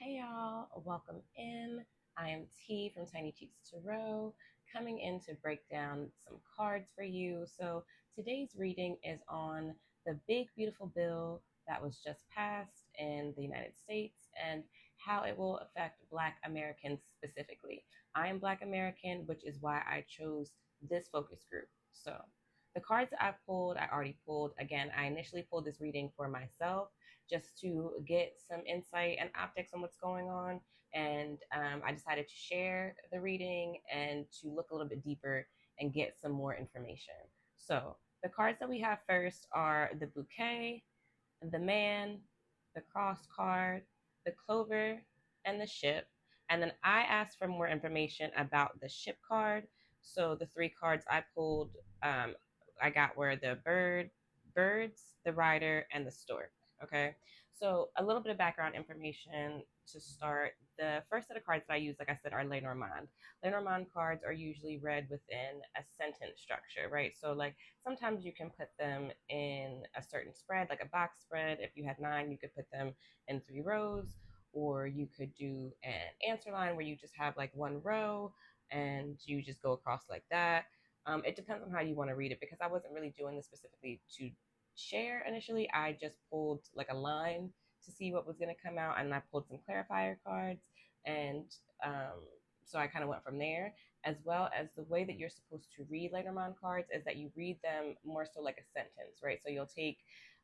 Hey y'all, welcome in. I am T from Tiny Cheeks Tarot, coming in to break down some cards for you. So today's reading is on the big beautiful bill that was just passed in the United States and how it will affect Black Americans specifically. I am Black American, which is why I chose this focus group. So the cards that I pulled, I already pulled. Again, I initially pulled this reading for myself just to get some insight and optics on what's going on. And I decided to share the reading and to look a little bit deeper and get some more information. So the cards that we have first are the bouquet, the man, the cross card, the clover, and the ship. And then I asked for more information about the ship card. So the three cards I pulled, um, I got were the birds, the rider, and the stork. Okay. So a little bit of background information to start. The first set of cards that I use, like I said, are Lenormand. Lenormand cards are usually read within a sentence structure, right? So like sometimes you can put them in a certain spread, like a box spread. If you had 9, you could put them in 3 rows, or you could do an answer line where you just have like one row and you just go across like that. It depends on how you want to read it because I wasn't really doing this specifically to share initially. I just pulled like a line to see what was going to come out, and I pulled some clarifier cards, and um, so I kind of went from there. As well as the way that you're supposed to read Lenormand cards is that you read them more so like a sentence, right? So you'll take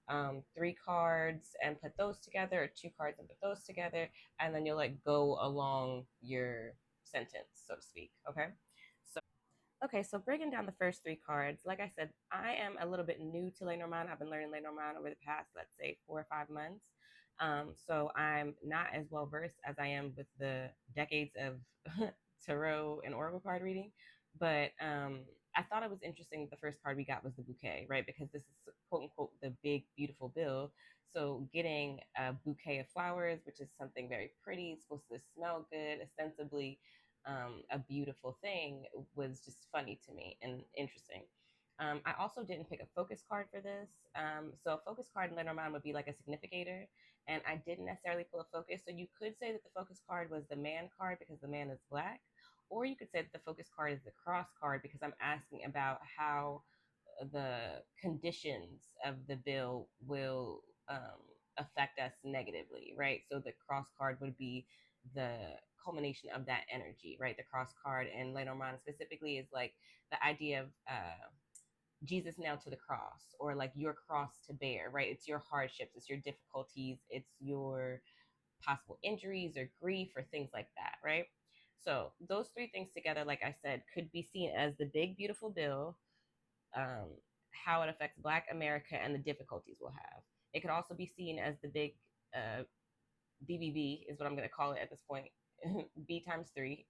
3 cards and put those together, or 2 cards and put those together, and then you'll like go along your sentence, so to speak. Okay. Okay, so breaking down the first 3 cards, like I said, I am a little bit new to Lenormand. I've been learning Lenormand over the past, let's say, 4 or 5 months. So I'm not as well versed as I am with the decades of tarot and oracle card reading. But I thought it was interesting. The first card we got was the bouquet, right? Because this is quote unquote the big, beautiful bill. So getting a bouquet of flowers, which is something very pretty, it's supposed to smell good, ostensibly a beautiful thing, was just funny to me and interesting. I also didn't pick a focus card for this. So a focus card in Lenormand would be like a significator, and I didn't necessarily pull a focus. So you could say that the focus card was the man card because the man is black, or you could say that the focus card is the cross card because I'm asking about how the conditions of the bill will affect us negatively, right? So the cross card would be the culmination of that energy, right? The cross card and Lenormand specifically is like the idea of Jesus nailed to the cross, or like your cross to bear, right? It's your hardships, it's your difficulties, it's your possible injuries or grief or things like that, right? So those 3 things together, like I said, could be seen as the big beautiful bill, um, how it affects Black America and the difficulties we'll have. It could also be seen as the big BBB is what I'm going to call it at this point. B times 3.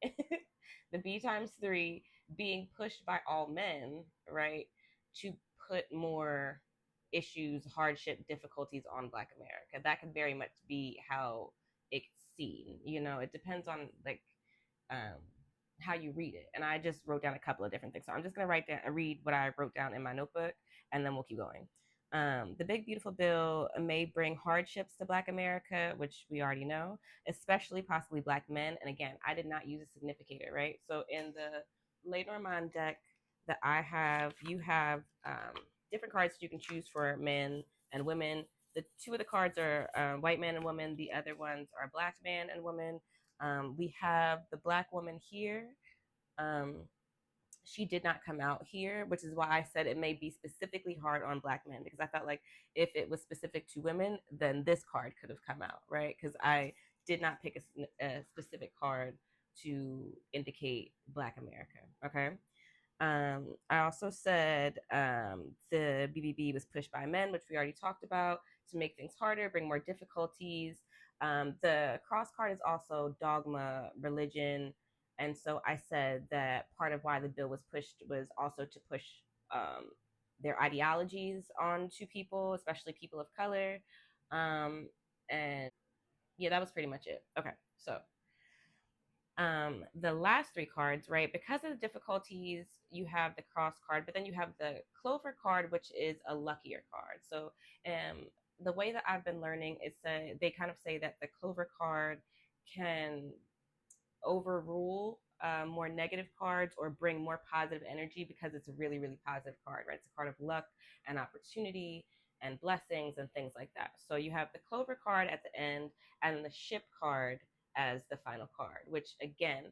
The B times 3 being pushed by all men, right, to put more issues, hardship, difficulties on Black America. That could very much be how it's seen. It depends on like um, how you read it. And I just wrote down a couple of different things. So I'm just going to read what I wrote down in my notebook, and then we'll keep going. The big beautiful bill may bring hardships to Black America, which we already know, especially possibly Black men. And again, I did not use a significator, right? So in the Lenormand deck that I have, you have different cards you can choose for men and women. The 2 of the cards are white man and woman. The other ones are Black man and woman. We have the Black woman here. Um, she did not come out here, which is why I said it may be specifically hard on Black men, because I felt like if it was specific to women, then this card could have come out, right? Because I did not pick a specific card to indicate Black America, okay? I also said the BBB was pushed by men, which we already talked about, to make things harder, bring more difficulties. The cross card is also dogma, religion. And so I said that part of why the bill was pushed was also to push um, their ideologies onto people, especially people of color. And yeah, that was pretty much it. Okay, so the last 3 cards, right? Because of the difficulties, you have the cross card, but then you have the clover card, which is a luckier card. So, the way that I've been learning is that they kind of say that the clover card can overrule more negative cards or bring more positive energy because it's a really, really positive card, right? It's a card of luck and opportunity and blessings and things like that. So you have the Clover card at the end and the Ship card as the final card, which again,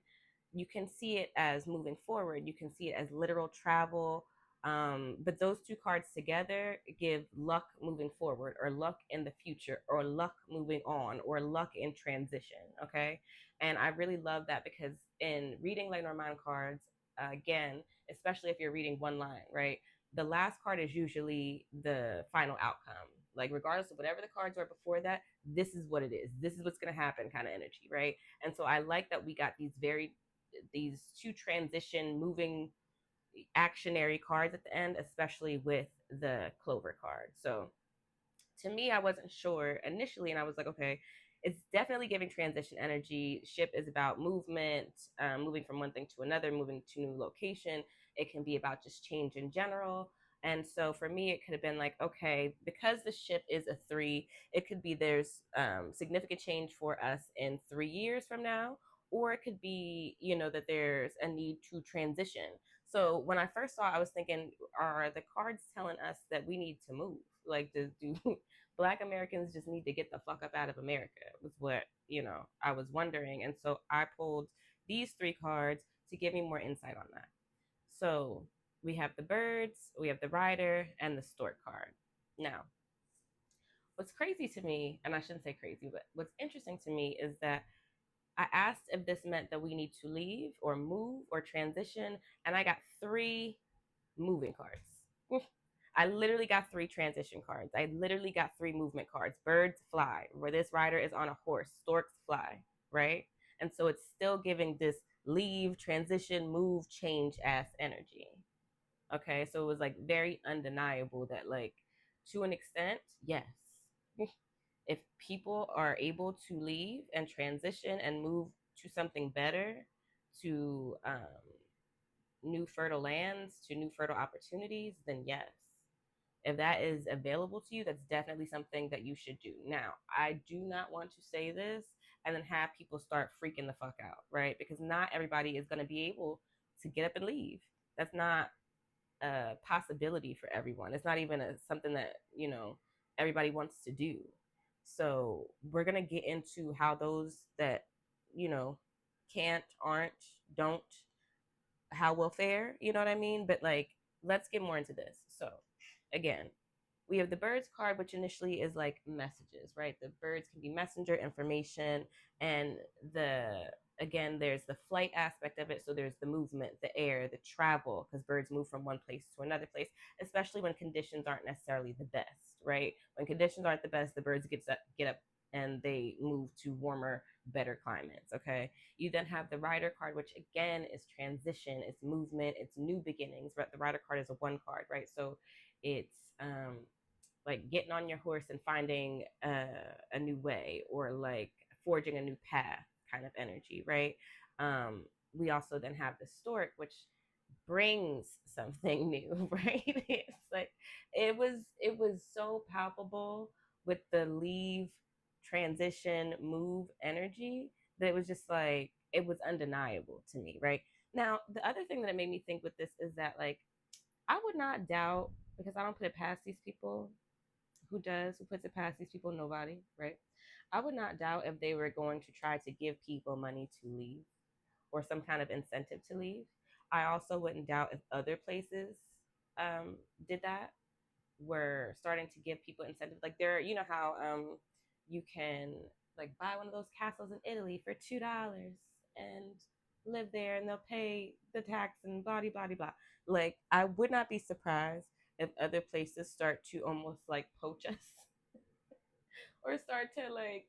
you can see it as moving forward. You can see it as literal travel. But those two cards together give luck moving forward, or luck in the future, or luck moving on, or luck in transition. Okay. And I really love that because in reading Lenormand cards, again, especially if you're reading one line, right? The last card is usually the final outcome. Like, regardless of whatever the cards are before that, this is what it is. This is what's going to happen kind of energy, right? And so I like that we got these two transition moving actionary cards at the end, especially with the Clover card. So to me, I wasn't sure initially, and I was like, okay, it's definitely giving transition energy. Ship is about movement, moving from one thing to another, moving to new location. It can be about just change in general. And so for me, it could have been like, okay, because the ship is a three, it could be there's significant change for us in 3 years from now, or it could be, that there's a need to transition. So when I first saw it, I was thinking, are the cards telling us that we need to move? Like, do Black Americans just need to get the fuck up out of America? Was what, I was wondering. And so I pulled these three cards to give me more insight on that. So we have the birds, we have the rider, and the stork card. Now, what's crazy to me, and I shouldn't say crazy, but what's interesting to me is that I asked if this meant that we need to leave or move or transition, and I got three moving cards. I literally got three transition cards. I literally got three movement cards. Birds fly, where this rider is on a horse. Storks fly, right? And so it's still giving this leave, transition, move, change ass energy. Okay, so it was like very undeniable that, like, to an extent, yes. If people are able to leave and transition and move to something better, to new fertile lands, to new fertile opportunities, then yes. If that is available to you, that's definitely something that you should do. Now, I do not want to say this and then have people start freaking the fuck out, right? Because not everybody is going to be able to get up and leave. That's not a possibility for everyone. It's not even something that, everybody wants to do. So we're going to get into how those that, you know, can't, aren't, don't, how will fare, you know what I mean? But like, let's get more into this. So again, we have the birds card, which initially is like messages, right? The birds can be messenger information, and there's the flight aspect of it. So there's the movement, the air, the travel, because birds move from one place to another place, especially when conditions aren't necessarily the best, right? When conditions aren't the best, the birds get up and they move to warmer, better climates. Okay. You then have the rider card, which again is transition, it's movement, it's new beginnings. But the rider card is a one card, right? So it's like getting on your horse and finding a new way, or like forging a new path kind of energy, right? We also then have the stork, which brings something new, right? It's like it was so palpable with the leave, transition, move energy that it was just like it was undeniable to me, right? Now, the other thing that it made me think with this is that, like, I would not doubt, because I don't put it past these people. Who does? Who puts it past these people? Nobody, right? I would not doubt if they were going to try to give people money to leave, or some kind of incentive to leave. I also wouldn't doubt if other places did that, were starting to give people incentives. Like, there, you know how you can like buy one of those castles in Italy for $2 and live there, and they'll pay the tax and blah blah blah blah. Like, I would not be surprised if other places start to almost like poach us, or start to, like,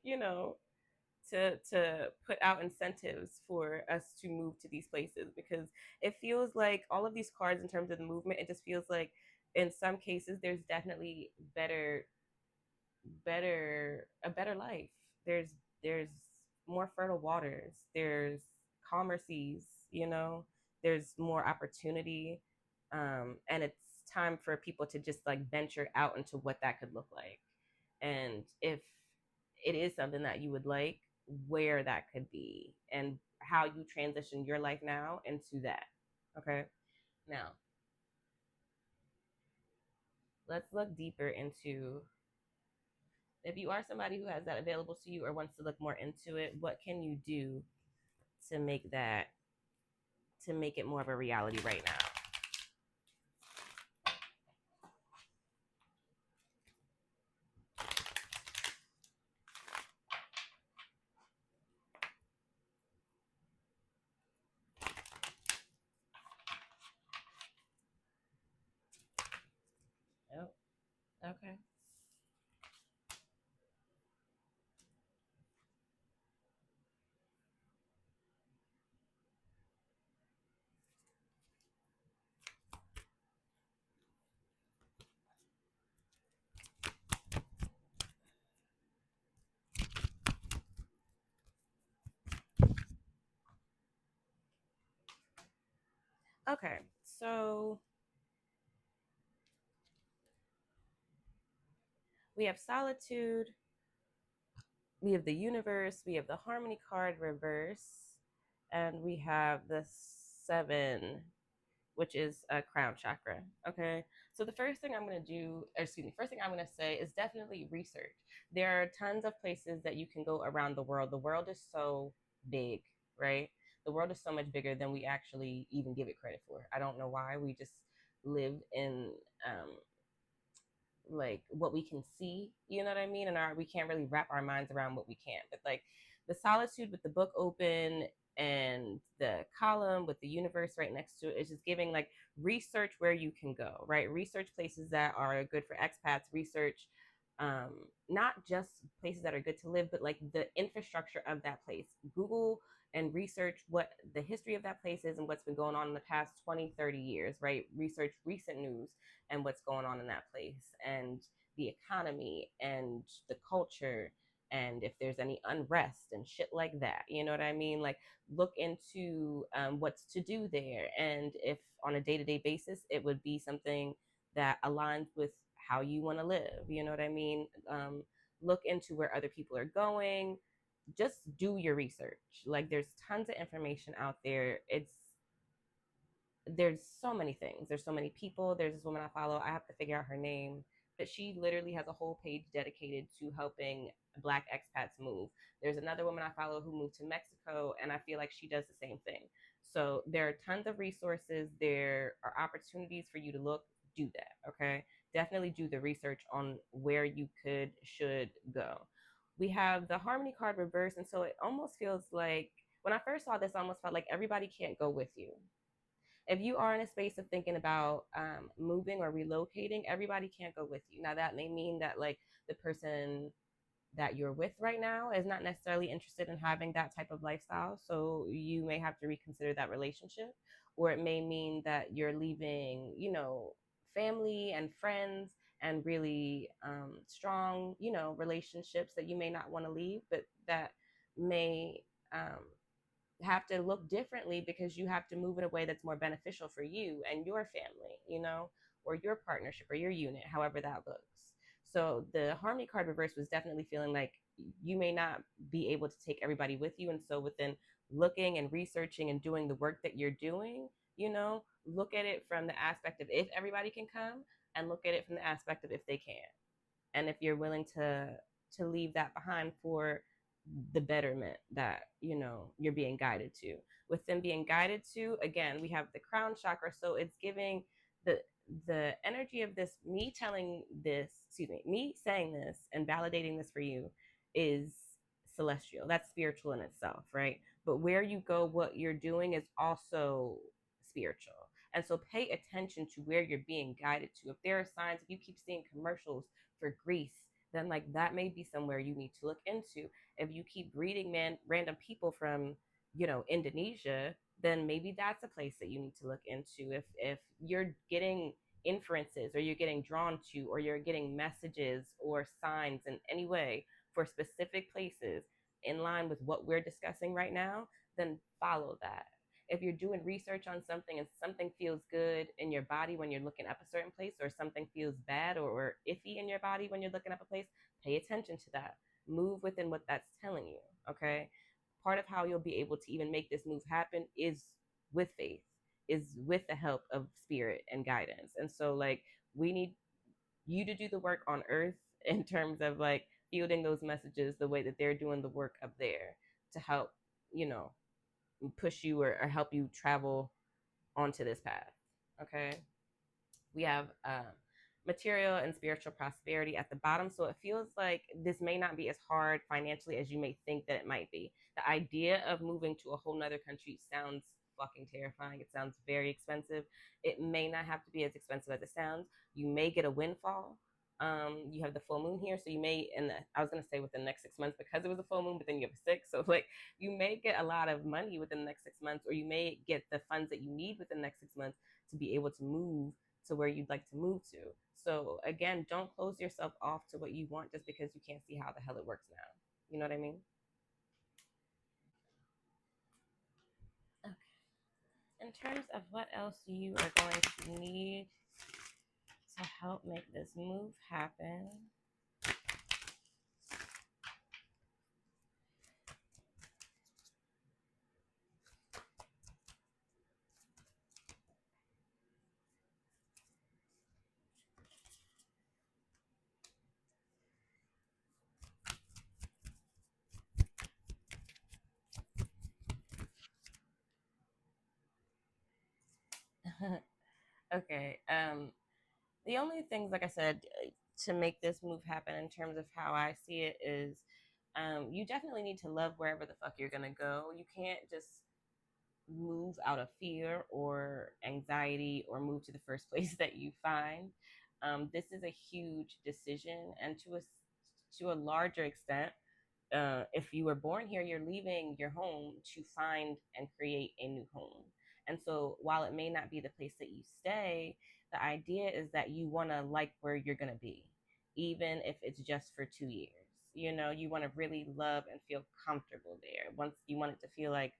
to put out incentives for us to move to these places, because it feels like all of these cards, in terms of the movement, it just feels like in some cases there's definitely a better life. There's more fertile waters, there's calmer seas, there's more opportunity, and it's time for people to just like venture out into what that could look like. And if it is something that you would like, where that could be and how you transition your life now into that. Okay. Now, let's look deeper into if you are somebody who has that available to you or wants to look more into it, what can you do to make that to make it more of a reality right now? Oh, okay. Okay. So we have solitude, we have the universe, we have the harmony card reverse, and we have the seven, which is a crown chakra. Okay. So the first thing I'm going to do, or excuse me, first thing I'm going to say is definitely research. There are tons of places that you can go around the world. The world is so big, right? The world is so much bigger than we actually even give it credit for. I don't know why. We just live in like what we can see, you know what I mean? And we can't really wrap our minds around what we can't. But like the solitude with the book open and the column with the universe right next to it is just giving like research where you can go, right? Research places that are good for expats, research not just places that are good to live, but like the infrastructure of that place. Google and research what the history of that place is and what's been going on in the past 20, 30 years, right? Research recent news and what's going on in that place and the economy and the culture and if there's any unrest and shit like that. You know what I mean? Like look into what's to do there. And if on a day-to-day basis, it would be something that aligns with how you want to live. You know what I mean? Look into where other people are going. Just do your research. Like there's tons of information out there. There's so many things. There's so many people. There's this woman I follow. I have to figure out her name, but she literally has a whole page dedicated to helping Black expats move. There's another woman I follow who moved to Mexico, and I feel like she does the same thing. So there are tons of resources. There are opportunities for you to look. Do that, okay? Definitely do the research on where you should go. We have the Harmony card reverse, and so it almost feels like when I first saw this, I almost felt like everybody can't go with you. If you are in a space of thinking about moving or relocating, everybody can't go with you. Now, that may mean that like the person that you're with right now is not necessarily interested in having that type of lifestyle. So you may have to reconsider that relationship. Or it may mean that you're leaving, family and friends and really strong, relationships that you may not want to leave, but that may have to look differently because you have to move in a way that's more beneficial for you and your family, or your partnership or your unit, however that looks. So the harmony card reverse was definitely feeling like you may not be able to take everybody with you. And so within looking and researching and doing the work that you're doing, look at it from the aspect of if everybody can come and look at it from the aspect of if they can. And if you're willing to leave that behind for the betterment that you're being guided to. With them being guided to, again, we have the crown chakra, so it's giving the energy of this, me saying this and validating this for you is celestial. That's spiritual in itself, right? But where you go, what you're doing is also spiritual. And so pay attention to where you're being guided to. If there are signs, if you keep seeing commercials for Greece, then like that may be somewhere you need to look into. If you keep reading random people from Indonesia, then maybe that's a place that you need to look into. If you're getting inferences or you're getting drawn to or you're getting messages or signs in any way for specific places in line with what we're discussing right now, then follow that. If you're doing research on something and something feels good in your body when you're looking up a certain place, or something feels bad or iffy in your body when you're looking up a place, pay attention to that. Move within what that's telling you. Okay. Part of how you'll be able to even make this move happen is with faith, is with the help of spirit and guidance. And so, like, we need you to do the work on earth in terms of like fielding those messages the way that they're doing the work up there to help, you know, push you or help you travel onto this path. Okay. We have material and spiritual prosperity at the bottom. So it feels like this may not be as hard financially as you may think that it might be. The idea of moving to a whole nother country sounds fucking terrifying. It sounds very expensive. It may not have to be as expensive as it sounds. You may get a windfall. You have the full moon here, so you may, and I was gonna say within the next 6 months because it was a full moon, but then you have a six, so like you may get a lot of money within the next 6 months, or you may get the funds that you need within the next 6 months to be able to move to where you'd like to move to. So again, don't close yourself off to what you want just because you can't see how the hell it works now. You know what I mean? Okay. In terms of what else you are going to need to help make this move happen, okay. The only things, like I said, to make this move happen in terms of how I see it is, you definitely need to love wherever the fuck you're gonna go. You can't just move out of fear or anxiety or move to the first place that you find. This is a huge decision, and to a larger extent, if you were born here, you're leaving your home to find and create a new home. And so, while it may not be the place that you stay, the idea is that you want to like where you're going to be, even if it's just for 2 years. You know, you want to really love and feel comfortable there. Once you want it to feel like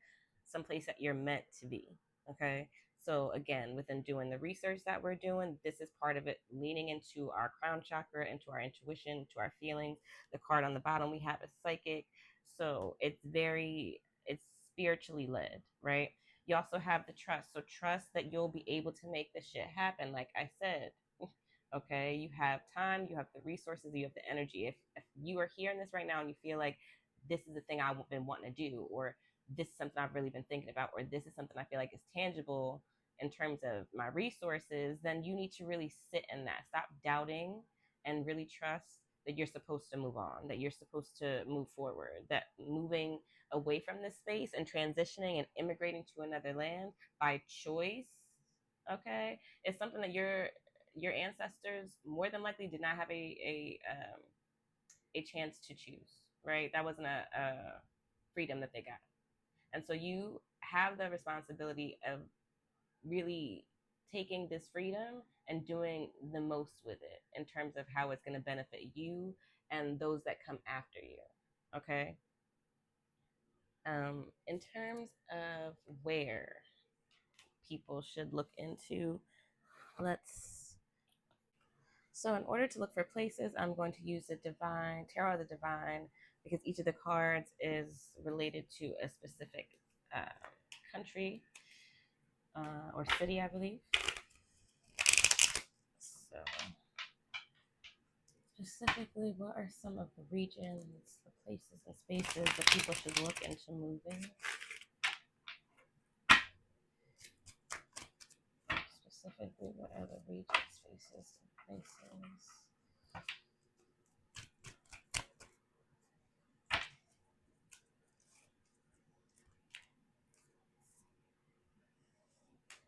someplace that you're meant to be. Okay. So, again, within doing the research that we're doing, this is part of it, leaning into our crown chakra, into our intuition, to our feelings. The card on the bottom we have is psychic. So it's spiritually led, right? You also have the trust. So trust that you'll be able to make this shit happen. Like I said, okay, you have time, you have the resources, you have the energy. If you are hearing this right now and you feel like this is the thing I've been wanting to do, or this is something I've really been thinking about, or this is something I feel like is tangible in terms of my resources, then you need to really sit in that. Stop doubting and really trust that you're supposed to move on, that you're supposed to move forward, that moving away from this space and transitioning and immigrating to another land by choice, okay, is something that your ancestors more than likely did not have a chance to choose, right? That wasn't a freedom that they got. And so you have the responsibility of really taking this freedom and doing the most with it in terms of how it's going to benefit you and those that come after you. Okay. In terms of where people should look into, let's. So, in order to look for places, I'm going to use the Divine, Tarot of the Divine, because each of the cards is related to a specific uh, country or city, I believe. So, specifically, what are some of the regions, the places, and spaces that people should look into moving? Specifically, what are the regions, spaces, and places?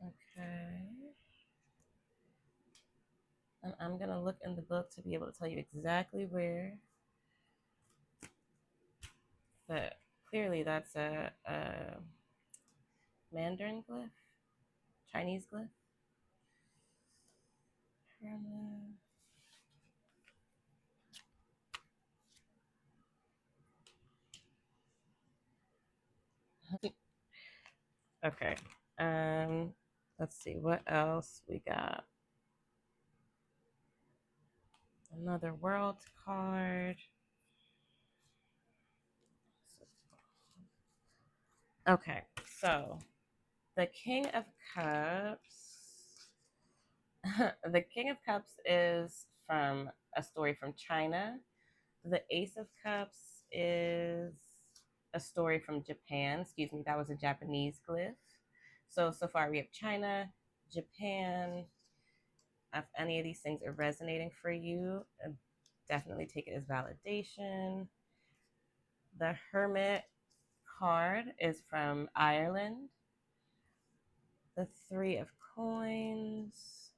Okay. And I'm going to look in the book to be able to tell you exactly where. But clearly, that's a Mandarin glyph, Chinese glyph. Okay. Let's see what else we got. Another world card. Okay, so the King of Cups. The King of Cups is from a story from China. The Ace of Cups is a story from Japan. Excuse me, that was a Japanese glyph. So far we have China, Japan. If any of these things are resonating for you, definitely take it as validation. The Hermit card is from Ireland. The Three of Coins,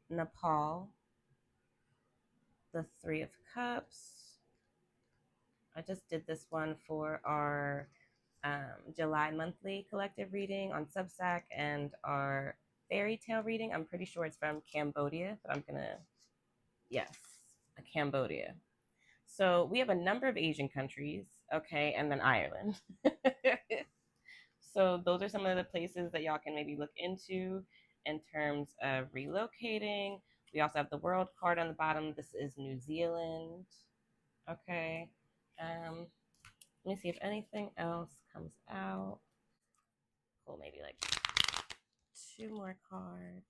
Nepal. The Three of Cups. I just did this one for our July monthly collective reading on Substack and our fairy tale reading. I'm pretty sure it's from Cambodia, but I'm gonna, yes, Cambodia. So we have a number of Asian countries, okay, and then Ireland. So those are some of the places that y'all can maybe look into in terms of relocating. We also have the world card on the bottom. This is New Zealand. Okay. Um, Let me see if anything else comes out. Cool, maybe like two more cards.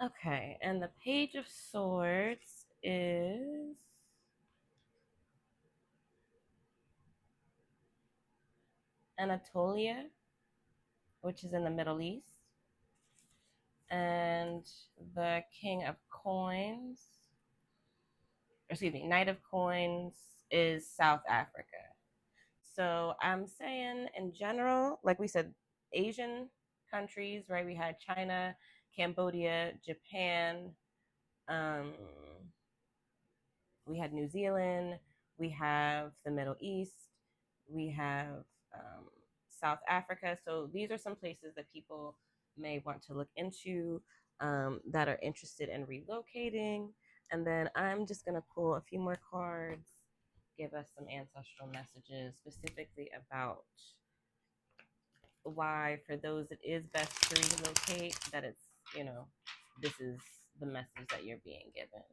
Okay, and the Page of Swords is Anatolia, which is in the Middle East. And the King of Coins, excuse me, Knight of Coins is South Africa. So I'm saying in general, like we said, Asian countries, right? We had China, Cambodia, Japan, um, we had New Zealand, we have the Middle East, we have um, South Africa. So these are some places that people may want to look into that are interested in relocating. And then I'm just going to pull a few more cards, give us some ancestral messages specifically about why, for those it is best to relocate, that it's, you know, this is the message that you're being given.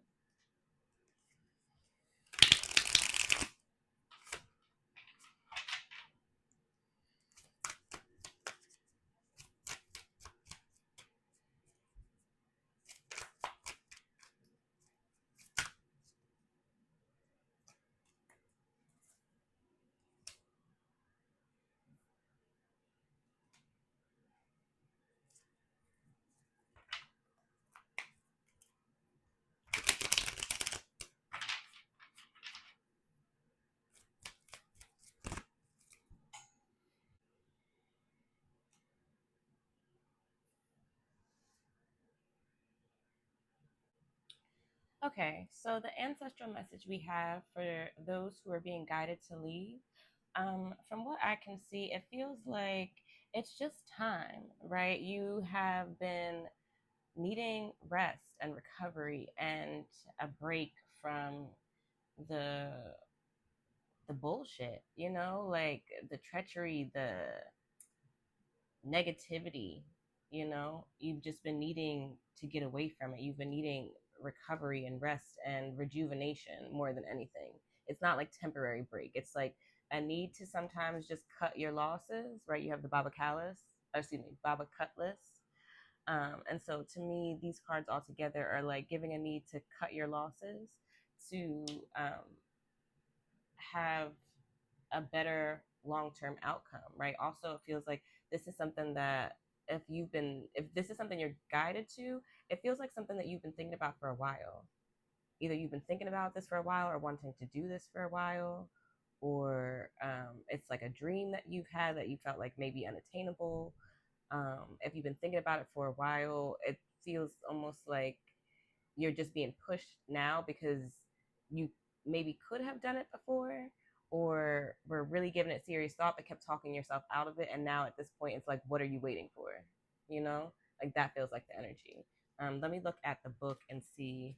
Okay, so the ancestral message we have for those who are being guided to leave, from what I can see, it feels like it's just time, right? You have been needing rest and recovery and a break from the the bullshit, like the treachery, the negativity. You've just been needing to get away from it. You've been needing recovery and rest and rejuvenation more than anything. It's not like temporary break. It's like a need to sometimes just cut your losses, right? You have the Baba Callus, excuse me, Baba Cutlass. And so to me, these cards all together are like giving a need to cut your losses to have a better long-term outcome, right? Also, it feels like this is something that if this is something you're guided to, it feels like something that you've been thinking about for a while. Either you've been thinking about this for a while or wanting to do this for a while, or it's like a dream that you've had that you felt like maybe unattainable. If you've been thinking about it for a while, it feels almost like you're just being pushed now because you maybe could have done it before, or were really giving it serious thought but kept talking yourself out of it. And now at this point, it's like, what are you waiting for? You know, like that feels like the energy. Let me look at the book and see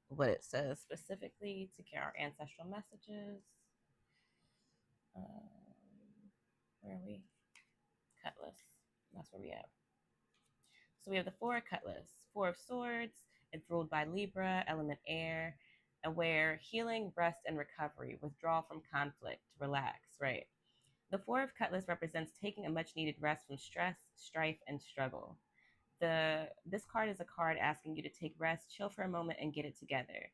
what it says specifically to get our ancestral messages. Where are we? Cutlass. That's where we at. So we have the Four of Cutlass, Four of Swords. It's ruled by Libra, element air, aware, healing, rest, and recovery, withdrawal from conflict, relax, right? The Four of Cutlass represents taking a much needed rest from stress, strife, and struggle. This card is a card asking you to take rest, chill for a moment, and get it together.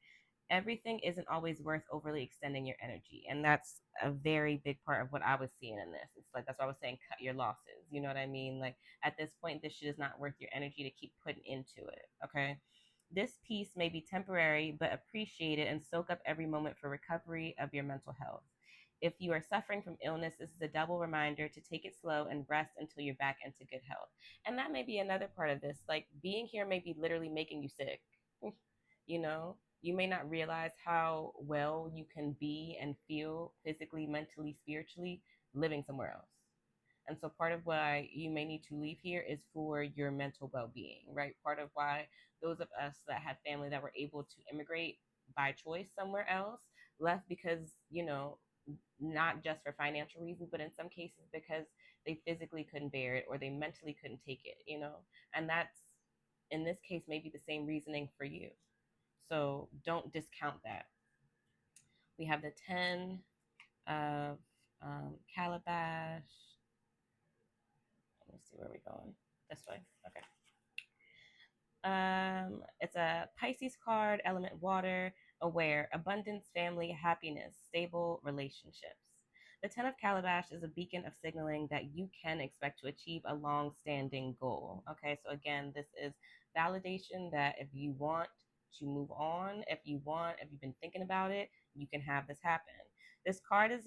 Everything isn't always worth overly extending your energy, and that's a very big part of what I was seeing in this. It's like that's why I was saying cut your losses. You know what I mean? Like at this point, this shit is not worth your energy to keep putting into it. Okay. This piece may be temporary, but appreciate it and soak up every moment for recovery of your mental health. If you are suffering from illness, this is a double reminder to take it slow and rest until you're back into good health. And that may be another part of this. Like being here may be literally making you sick. You know, you may not realize how well you can be and feel physically, mentally, spiritually living somewhere else. And so part of why you may need to leave here is for your mental well-being, right? Part of why those of us that had family that were able to immigrate by choice somewhere else left because, you know, not just for financial reasons, but in some cases because they physically couldn't bear it or they mentally couldn't take it, you know? And that's, in this case, maybe the same reasoning for you. So don't discount that. We have the 10 of Calabash. Let me see where we're going. This way. Okay. It's a Pisces card, element water, aware, abundance, family, happiness, stable relationships. The 10 of Calabash is a beacon of signaling that you can expect to achieve a long-standing goal. Okay, so again, this is validation that if you want to move on, if you've been thinking about it, you can have this happen. This card is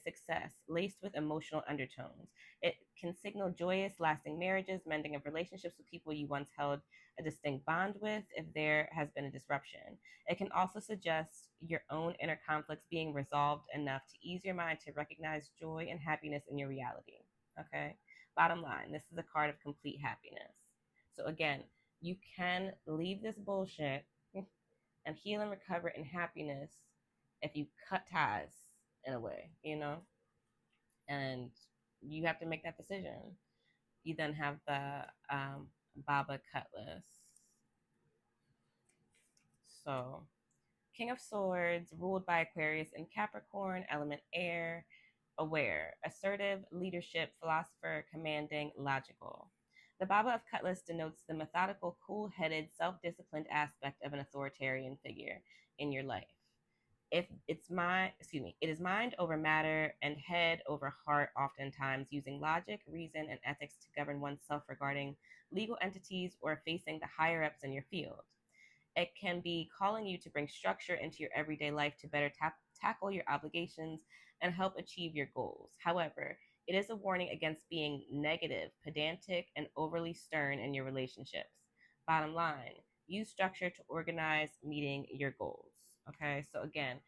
success laced with emotional undertones. It can signal joyous, lasting marriages, mending of relationships with people you once held a distinct bond with if there has been a disruption. It can also suggest your own inner conflicts being resolved enough to ease your mind to recognize joy and happiness in your reality. Okay? Bottom line, this is a card of complete happiness. So, again, you can leave this bullshit and heal and recover in happiness if you cut ties in a way, you know? And you have to make that decision. You then have the Baba Cutlass. So, King of Swords, ruled by Aquarius and Capricorn, element air, aware, assertive, leadership, philosopher, commanding, logical. The Baba of Cutlass denotes the methodical, cool-headed, self-disciplined aspect of an authoritarian figure in your life. If it's it is mind over matter and head over heart, oftentimes using logic, reason, and ethics to govern oneself regarding legal entities or facing the higher ups in your field. It can be calling you to bring structure into your everyday life to better tackle your obligations and help achieve your goals. However, it is a warning against being negative, pedantic, and overly stern in your relationships. Bottom line, use structure to organize meeting your goals. Okay, so again,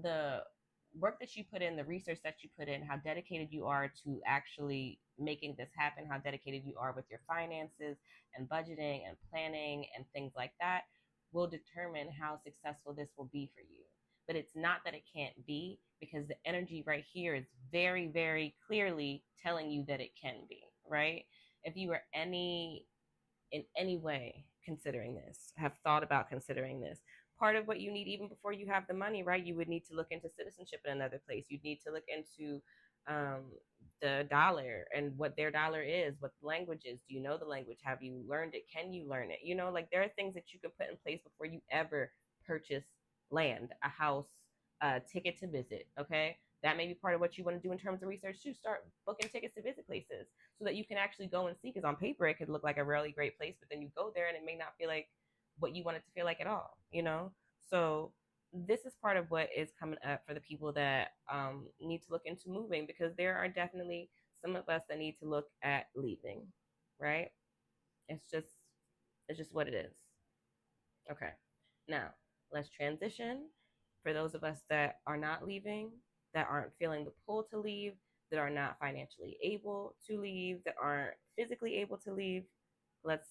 the work that you put in, the research that you put in, how dedicated you are to actually making this happen, how dedicated you are with your finances and budgeting and planning and things like that will determine how successful this will be for you. But it's not that it can't be, because the energy right here is very, very clearly telling you that it can be, right? If you are in any way considering this, have thought about considering this, part of what you need, even before you have the money, right? You would need to look into citizenship in another place. You'd need to look into um, the dollar and what their dollar is, what the language is. Do you know the language? Have you learned it? Can you learn it? You know, like there are things that you can put in place before you ever purchase land, a house, a ticket to visit. Okay. That may be part of what you want to do in terms of research too. Start booking tickets to visit places so that you can actually go and see. Because on paper, it could look like a really great place, but then you go there and it may not feel like what you want it to feel like at all, you know? So this is part of what is coming up for the people that need to look into moving, because there are definitely some of us that need to look at leaving, right? It's just what it is. Okay. Now, let's transition. For those of us that are not leaving, that aren't feeling the pull to leave, that are not financially able to leave, that aren't physically able to leave, let's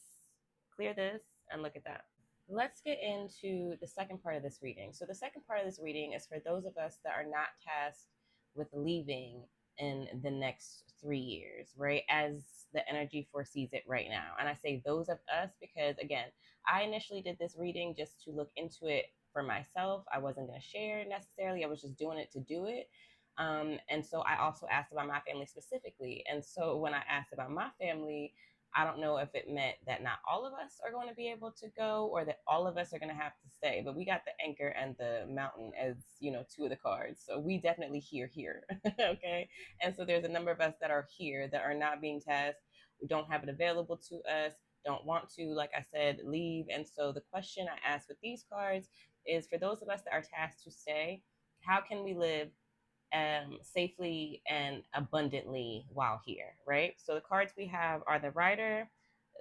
clear this and look at that. Let's get into the second part of this reading. So, the second part of this reading is for those of us that are not tasked with leaving in the next 3 years, right? As the energy foresees it right now. And I say those of us because, again, I initially did this reading just to look into it for myself. I wasn't going to share necessarily, I was just doing it to do it. And so I also asked about my family specifically. And so when I asked about my family, I don't know if it meant that not all of us are going to be able to go or that all of us are going to have to stay. But we got the anchor and the mountain as, two of the cards. So we definitely here. Okay. And so there's a number of us that are here that are not being tasked. We don't have it available to us, don't want to, like I said, leave. And so the question I asked with these cards is for those of us that are tasked to stay, how can we live safely and abundantly while here, right? So the cards we have are the Rider,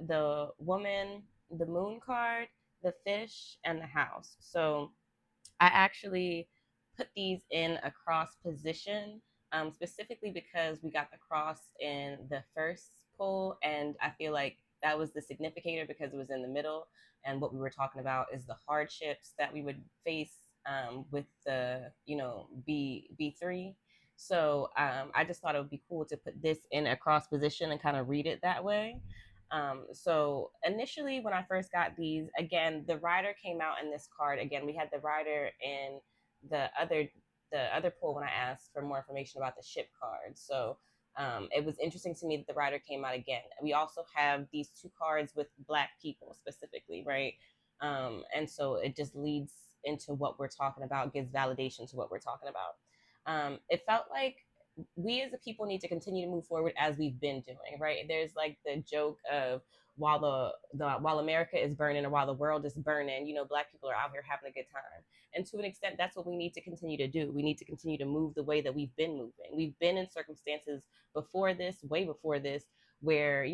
the Woman, the Moon card, the Fish, and the House. So I actually put these in a cross position, specifically because we got the cross in the first pull, and I feel like that was the significator because it was in the middle. And what we were talking about is the hardships that we would face with the, B3. So I just thought it would be cool to put this in a cross position and kind of read it that way. So initially, when I first got these, again, the Rider came out in this card. Again, we had the Rider in the other poll when I asked for more information about the ship card. So it was interesting to me that the Rider came out again. We also have these two cards with Black people specifically, right? And so it just leads into what we're talking about, gives validation to what we're talking about. It felt like we as a people need to continue to move forward as we've been doing, right? There's like the joke of while America is burning or while the world is burning, Black people are out here having a good time. And to an extent, that's what we need to continue to do. We need to continue to move the way that we've been moving. We've been in circumstances before this, way before this, where,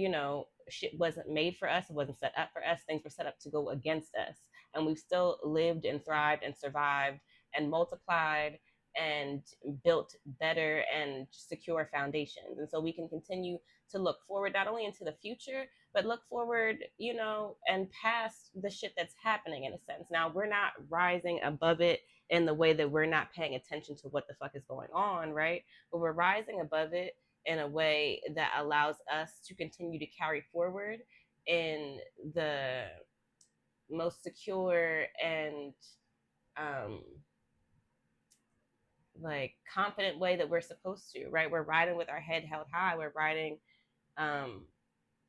shit wasn't made for us, it wasn't set up for us, things were set up to go against us. And we've still lived and thrived and survived and multiplied and built better and secure foundations. And so we can continue to look forward not only into the future, but look forward, and past the shit that's happening in a sense. Now, we're not rising above it in the way that we're not paying attention to what the fuck is going on, right? But we're rising above it in a way that allows us to continue to carry forward in the most secure and like confident way that we're supposed to, right? We're riding with our head held high. We're riding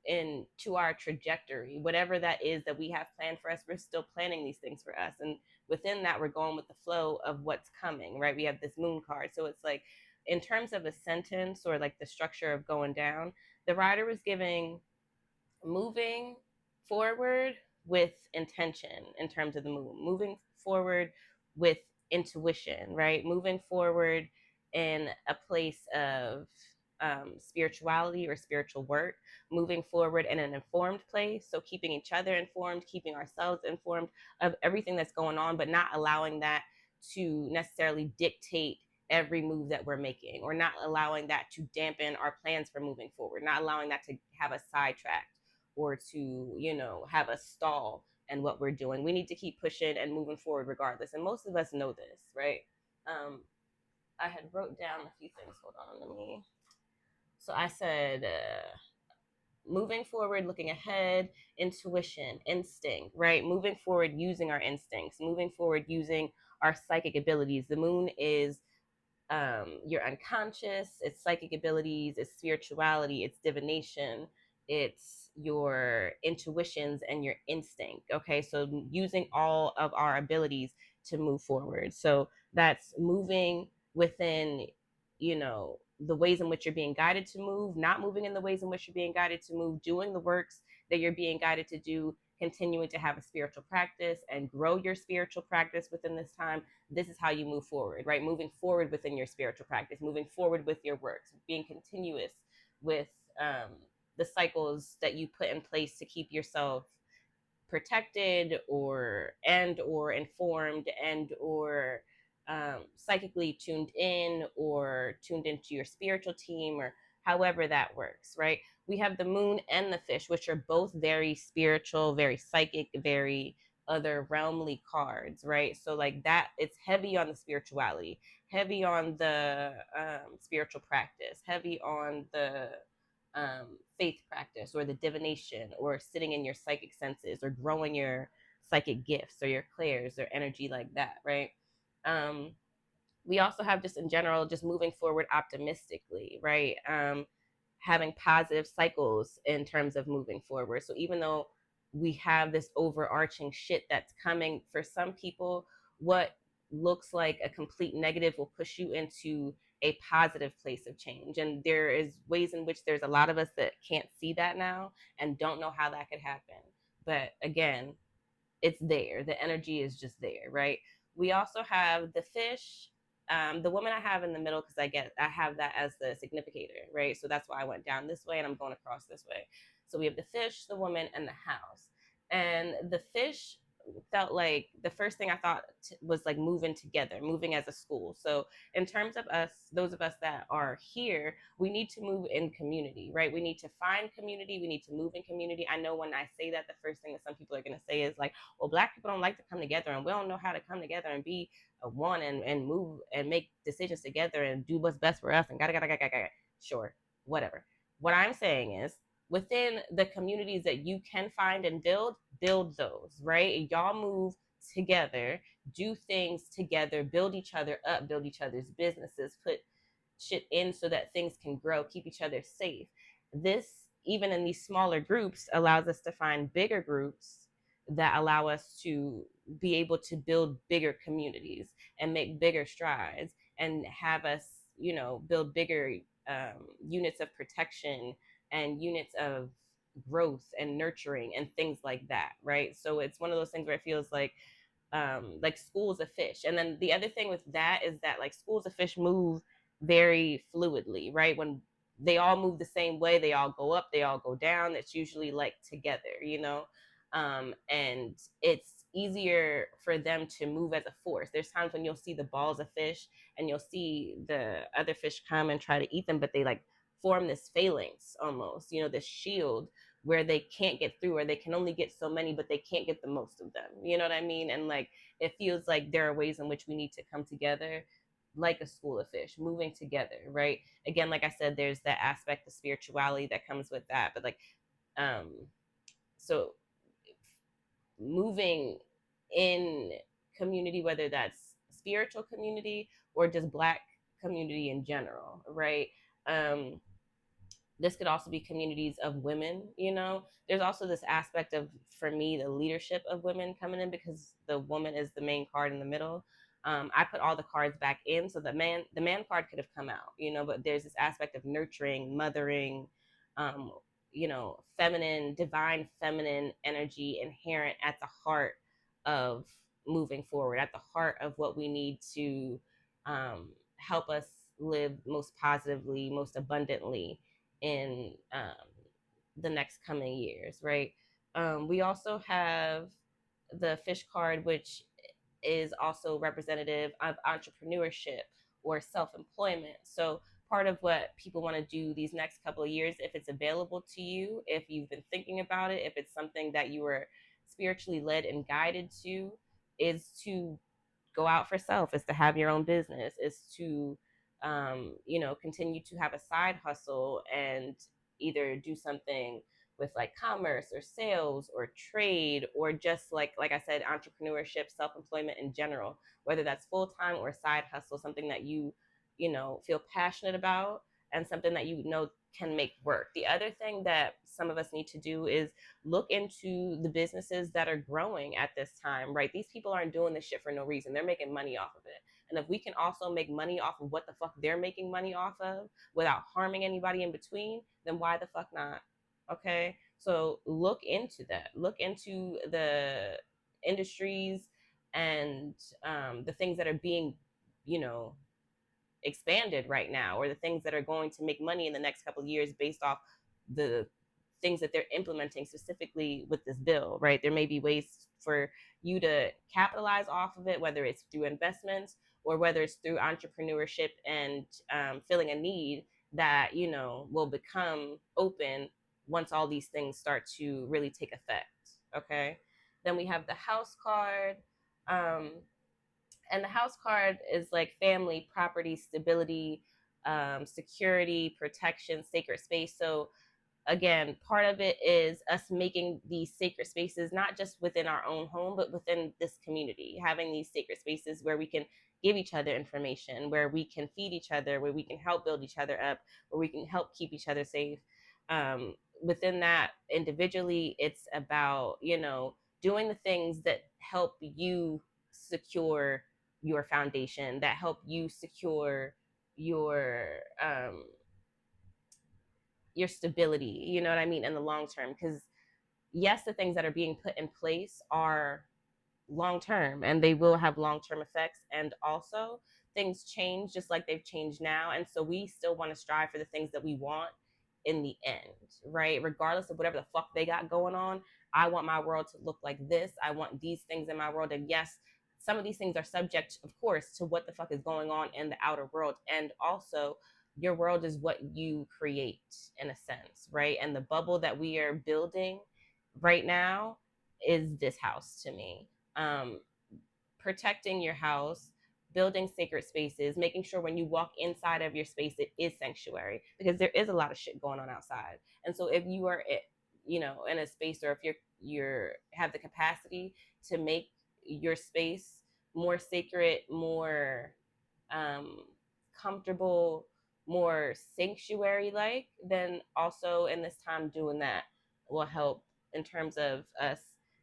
into our trajectory, whatever that is that we have planned for us. We're still planning these things for us, and within that, we're going with the flow of what's coming, right? We have this Moon card, so it's like in terms of a sentence or like the structure of going down, the Rider was giving moving forward with intention in terms of the moon, moving forward with intuition, right? Moving forward in a place of spirituality or spiritual work, moving forward in an informed place. So, keeping each other informed, keeping ourselves informed of everything that's going on, but not allowing that to necessarily dictate every move that we're making, or not allowing that to dampen our plans for moving forward, not allowing that to have us sidetracked or to, have a stall in what we're doing. We need to keep pushing and moving forward regardless. And most of us know this, right? I had wrote down a few things. Hold on, let me. So I said, moving forward, looking ahead, intuition, instinct, right? Moving forward, using our instincts, moving forward, using our psychic abilities. The moon is your unconscious, it's psychic abilities, it's spirituality, it's divination, it's your intuitions and your instinct. Okay, so using all of our abilities to move forward. So that's moving within, the ways in which you're being guided to move, not moving in the ways in which you're being guided to move, doing the works that you're being guided to do, continuing to have a spiritual practice and grow your spiritual practice within this time. This is how you move forward, right? Moving forward within your spiritual practice, moving forward with your works, being continuous with the cycles that you put in place to keep yourself protected or informed or psychically tuned in or tuned into your spiritual team, or however that works, right? we have the moon and the fish, which are both very spiritual, very psychic, very other realmly cards, right? So like that, it's heavy on the spirituality, heavy on the spiritual practice, heavy on the faith practice or the divination or sitting in your psychic senses or growing your psychic gifts or your clairs or energy like that, right? um we also have just in general just moving forward optimistically, right? Having positive cycles in terms of moving forward. So even though we have this overarching shit that's coming for some people, what looks like a complete negative will push you into a positive place of change. And there is ways in which there's a lot of us that can't see that now and don't know how that could happen. But again, it's there. The energy is just there, right? We also have the fish, the woman I have in the middle, because I have that as the significator, right? So that's why I went down this way and I'm going across this way. So we have the fish, the woman, and the house. And the fish felt like the first thing I thought was like moving together, moving as a school. So in terms of us, those of us that are here, we need to move in community, right? We need to find community. We need to move in community. I know when I say that, the first thing that some people are going to say is like, well, Black people don't like to come together and we don't know how to come together and be a one and move and make decisions together and do what's best for us and gotta. Sure, whatever. What I'm saying is, within the communities that you can find and build those, right? Y'all move together, do things together, build each other up, build each other's businesses, put shit in so that things can grow, keep each other safe. This, even in these smaller groups, allows us to find bigger groups that allow us to be able to build bigger communities and make bigger strides and have us, build bigger units of protection and units of growth and nurturing and things like that, right? So it's one of those things where it feels like schools of fish. And then the other thing with that is that like schools of fish move very fluidly, right? When they all move the same way, they all go up, they all go down. It's usually like together. And it's easier for them to move as a force. There's times when you'll see the balls of fish and you'll see the other fish come and try to eat them, but they like form this phalanx almost, this shield where they can't get through, or they can only get so many but they can't get the most of them, you know what I mean? And like it feels like there are ways in which we need to come together like a school of fish, moving together, right? Again, like I said, there's that aspect of spirituality that comes with that, but like um so moving in community, whether that's spiritual community or just Black community in general, right? um this could also be communities of women. There's also this aspect of, for me, the leadership of women coming in, because the woman is the main card in the middle. I put all the cards back in, so the man card could have come out, but there's this aspect of nurturing, mothering, um, feminine, divine feminine energy inherent at the heart of moving forward, at the heart of what we need to help us live most positively, most abundantly in the next coming years, right? We also have the fish card, which is also representative of entrepreneurship or self-employment. So part of what people want to do these next couple of years, if it's available to you, if you've been thinking about it, if it's something that you were spiritually led and guided to, is to go out for self, is to have your own business, is to continue to have a side hustle and either do something with like commerce or sales or trade, or just like I said, entrepreneurship, self-employment in general, whether that's full-time or side hustle, something that feel passionate about and something that can make work. The other thing that some of us need to do is look into the businesses that are growing at this time, right? These people aren't doing this shit for no reason. They're making money off of it. And if we can also make money off of what the fuck they're making money off of without harming anybody in between, then why the fuck not? Okay. So look into that. Look into the industries and the things that are being, you know, expanded right now, or the things that are going to make money in the next couple of years based off the things that they're implementing specifically with this bill, right? There may be ways for you to capitalize off of it, whether it's through investments or whether it's through entrepreneurship and filling a need that, will become open once all these things start to really take effect. Okay. Then we have the house card. Um, and the house card is like family, property, stability, security, protection, sacred space. So again, part of it is us making these sacred spaces not just within our own home, but within this community, having these sacred spaces where we can give each other information, where we can feed each other, where we can help build each other up, where we can help keep each other safe. Within that, individually, it's about, doing the things that help you secure your foundation, that help you secure your um your stability, you know what I mean, in the long term. Because yes, the things that are being put in place are long term and they will have long term effects. And also, things change just like they've changed now. And so we still want to strive for the things that we want in the end, right? Regardless of whatever the fuck they got going on, I want my world to look like this. I want these things in my world. And yes, some of these things are subject, of course, to what the fuck is going on in the outer world. And also, your world is what you create in a sense, right? And the bubble that we are building right now is this house to me. um, Protecting your house, building sacred spaces, making sure when you walk inside of your space, it is sanctuary, because there is a lot of shit going on outside. And so if you are, in a space, or if you're have the capacity to make your space more sacred, more um, comfortable, more sanctuary like, then also in this time doing that will help in terms of us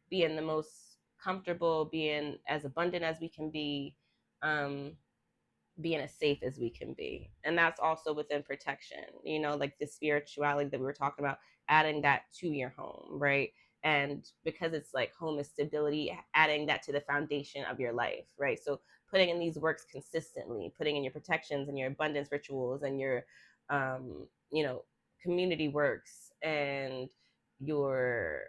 being the most comfortable, being as abundant as we can be, um, being as safe as we can be. And that's also within protection, like the spirituality that we were talking about, adding that to your home, right? And because it's like home is stability, adding that to the foundation of your life, right? So putting in these works consistently, putting in your protections and your abundance rituals and your, you know, community works and your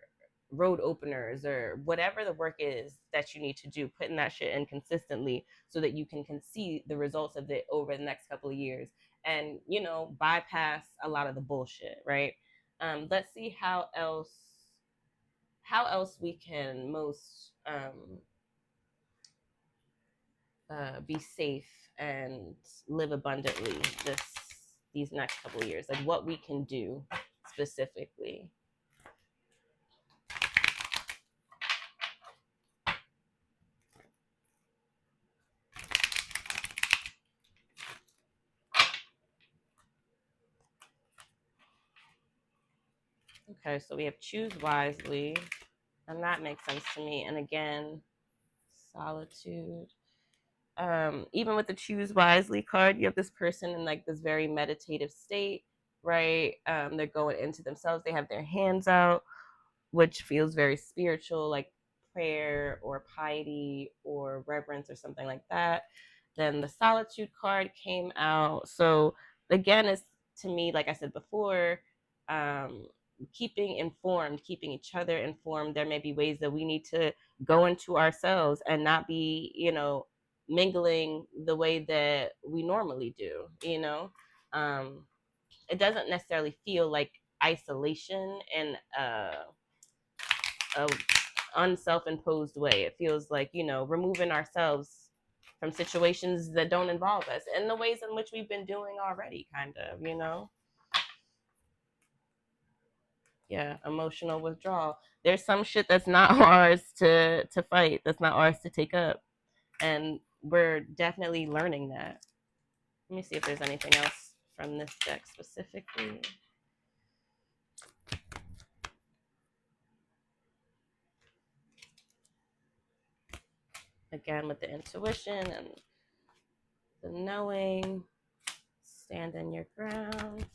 road openers or whatever the work is that you need to do, putting that shit in consistently so that you can see the results of it over the next couple of years and, bypass a lot of the bullshit, right? Let's see how else we can most be safe and live abundantly these next couple of years, like what we can do specifically. Okay, so we have choose wisely, and that makes sense to me. And again, solitude. Even with the choose wisely card, you have this person in like this very meditative state, right? They're going into themselves. They have their hands out, which feels very spiritual, like prayer or piety or reverence or something like that. Then the solitude card came out. So again, it's to me, like I said before, um, keeping informed, keeping each other informed. There may be ways that we need to go into ourselves and not be, mingling the way that we normally do, Um, it doesn't necessarily feel like isolation and a unself-imposed way. It feels like, removing ourselves from situations that don't involve us in the ways in which we've been doing already, kind of. Yeah, emotional withdrawal. There's some shit that's not ours to fight, that's not ours to take up, and we're definitely learning that. Let me see if there's anything else from this deck specifically. Again, with the intuition and the knowing, stand in your ground.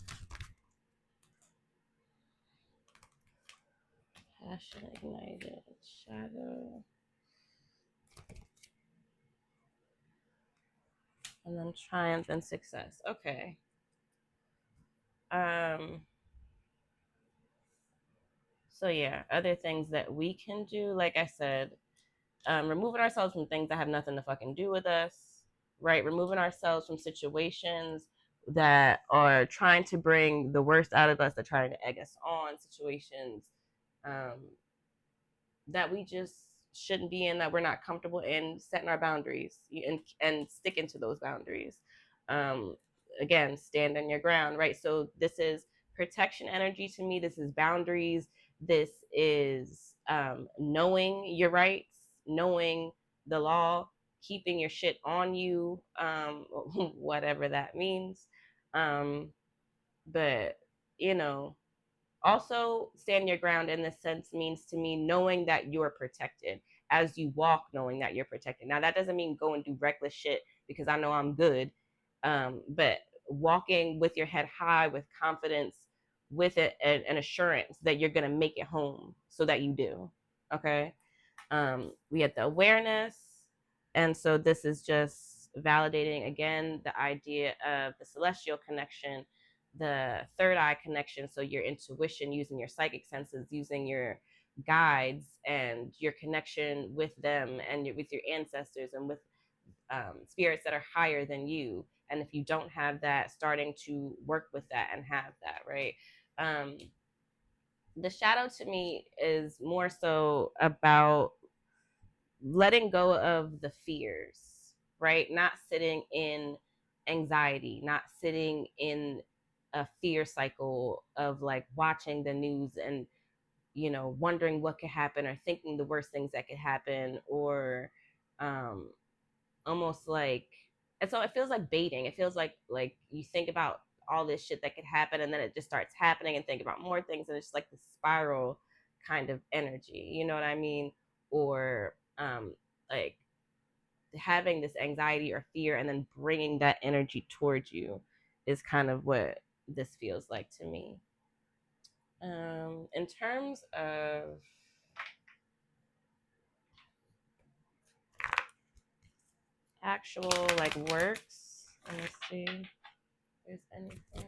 Passion ignited, shadow. And then triumph and success. Okay. So yeah, other things that we can do, like I said, removing ourselves from things that have nothing to fucking do with us, right? Removing ourselves from situations that are trying to bring the worst out of us, that trying to egg us on situations um, that we just shouldn't be in, that we're not comfortable in, setting our boundaries and sticking to those boundaries. Um, Again, stand on your ground, right? So this is protection energy to me. This is boundaries. This is knowing your rights, knowing the law, keeping your shit on you, whatever that means. Um, but you know, also, stand your ground in this sense means to me knowing that you're protected as you walk, knowing that you're protected. Now, that doesn't mean go and do reckless shit because I know I'm good, but walking with your head high, with confidence, with an assurance that you're going to make it home so that you do. Okay. We had the awareness. And so this is just validating again the idea of the celestial connection, the third eye connection. So your intuition, using your psychic senses, using your guides and your connection with them and with your ancestors and with spirits that are higher than you. And if you don't have that, starting to work with that and have that, right? Um, the shadow to me is more so about letting go of the fears, right? Not sitting in anxiety, not sitting in a fear cycle of like watching the news and, you know, wondering what could happen or thinking the worst things that could happen, or um, almost like, and so it feels like baiting. It feels like you think about all this shit that could happen and then it just starts happening and think about more things and it's like the spiral kind of energy, you know what I mean? Or like having this anxiety or fear and then bringing that energy towards you is kind of what this feels like to me. In terms of actual like works, let me see if there's anything.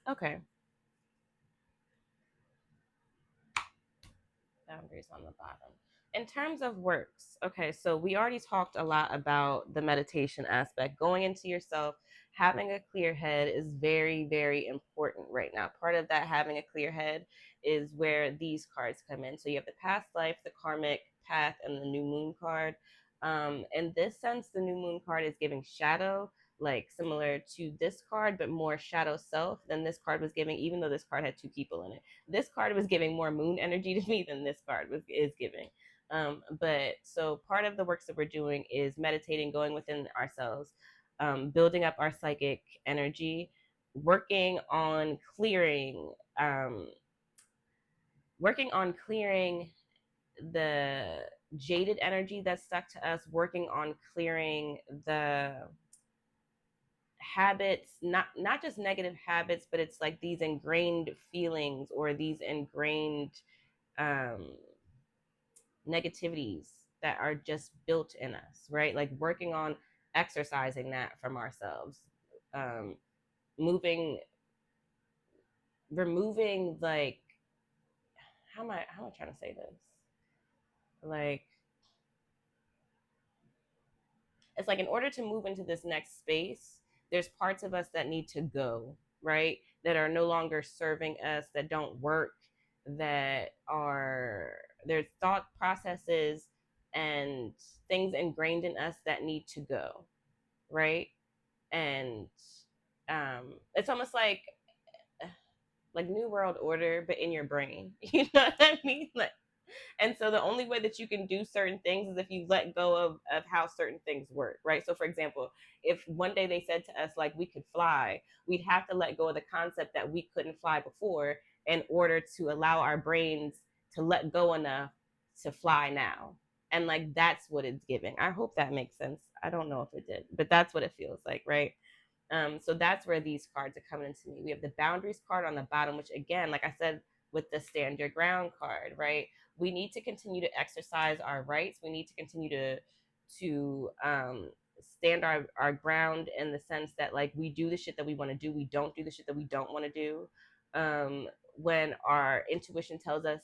Okay. Boundaries on the bottom. In terms of works, okay, so we already talked a lot about the meditation aspect. Going into yourself, having a clear head is very, very important right now. Part of that having a clear head is where these cards come in. So you have the past life, the karmic path, and the new moon card. In this sense, the new moon card is giving shadow, like similar to this card, but more shadow self than this card was giving, even though this card had two people in it. This card was giving more moon energy to me than this card is giving. But so part of the works that we're doing is meditating, going within ourselves, building up our psychic energy, working on clearing, um, working on clearing the jaded energy that's stuck to us, working on clearing the habits, not just negative habits, but it's like these ingrained feelings or these ingrained um negativities that are just built in us, right? Like working on exercising that from ourselves, um moving, removing, like, how am I trying to say this, like, it's like in order to move into this next space, there's parts of us that need to go, right? That are no longer serving us, that don't work, that are, there's thought processes and things ingrained in us that need to go, right? And it's almost like new world order, but in your brain. You know what I mean? Like, And so the only way that you can do certain things is if you let go of how certain things work, right? So for example, if one day they said to us like we could fly, we'd have to let go of the concept that we couldn't fly before in order to allow our brains to let go enough to fly now. And like that's what it's giving. I hope that makes sense. I don't know if it did, but that's what it feels like, right? So that's where these cards are coming into me. We have the boundaries card on the bottom, which again, like I said, with the stand your ground card, right? We need to continue to exercise our rights. We need to continue to stand our ground in the sense that like we do the shit that we want to do. We don't do the shit that we don't want to do. When our intuition tells us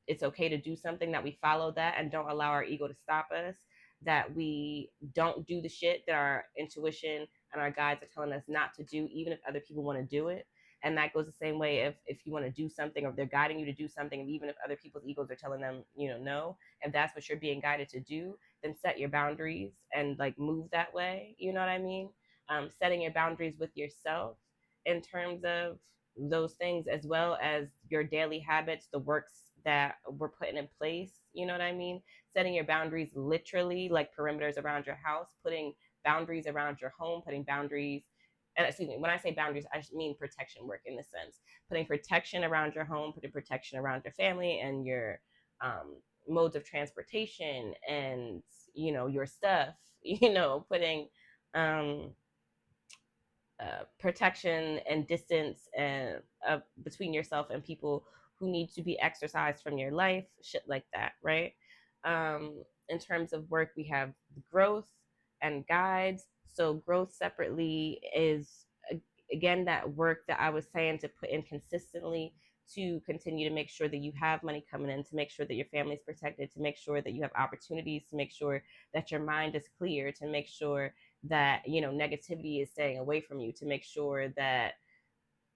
it's okay to do something, that we follow that and don't allow our ego to stop us, that we don't do the shit that our intuition and our guides are telling us not to do, even if other people want to do it. And that goes the same way if you want to do something or they're guiding you to do something, and even if other people's egos are telling them, no, if that's what you're being guided to do, then set your boundaries and like move that way. You know what I mean? Setting your boundaries with yourself in terms of those things, as well as your daily habits, the works that we're putting in place. You know what I mean? Setting your boundaries literally, like perimeters around your house, putting boundaries around your home, putting boundaries. And excuse me, when I say boundaries, I mean protection work in the sense, putting protection around your home, putting protection around your family and your modes of transportation and, your stuff, putting um, protection and distance and between yourself and people who need to be exercised from your life, shit like that, right? In terms of work, we have growth and guides. So growth separately is again that work that I was saying to put in consistently, to continue to make sure that you have money coming in, to make sure that your family's protected, to make sure that you have opportunities, to make sure that your mind is clear, to make sure that negativity is staying away from you, to make sure that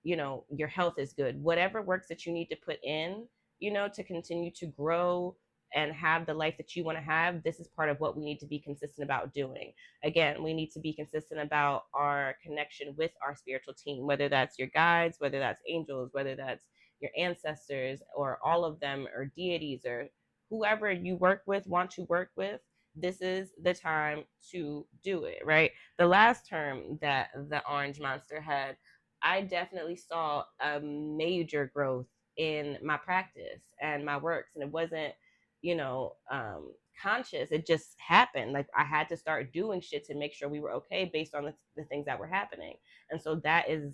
your health is good, whatever works that you need to put in, to continue to grow and have the life that you want to have. This is part of what we need to be consistent about doing. Again, we need to be consistent about our connection with our spiritual team, whether that's your guides, whether that's angels, whether that's your ancestors, or all of them, or deities, or whoever you work with, want to work with. This is the time to do it, right? The last term that the orange monster had, I definitely saw a major growth in my practice and my works. And it wasn't, you know, um, conscious. It just happened. Like I had to start doing shit to make sure we were okay based on the things that were happening. And so that is,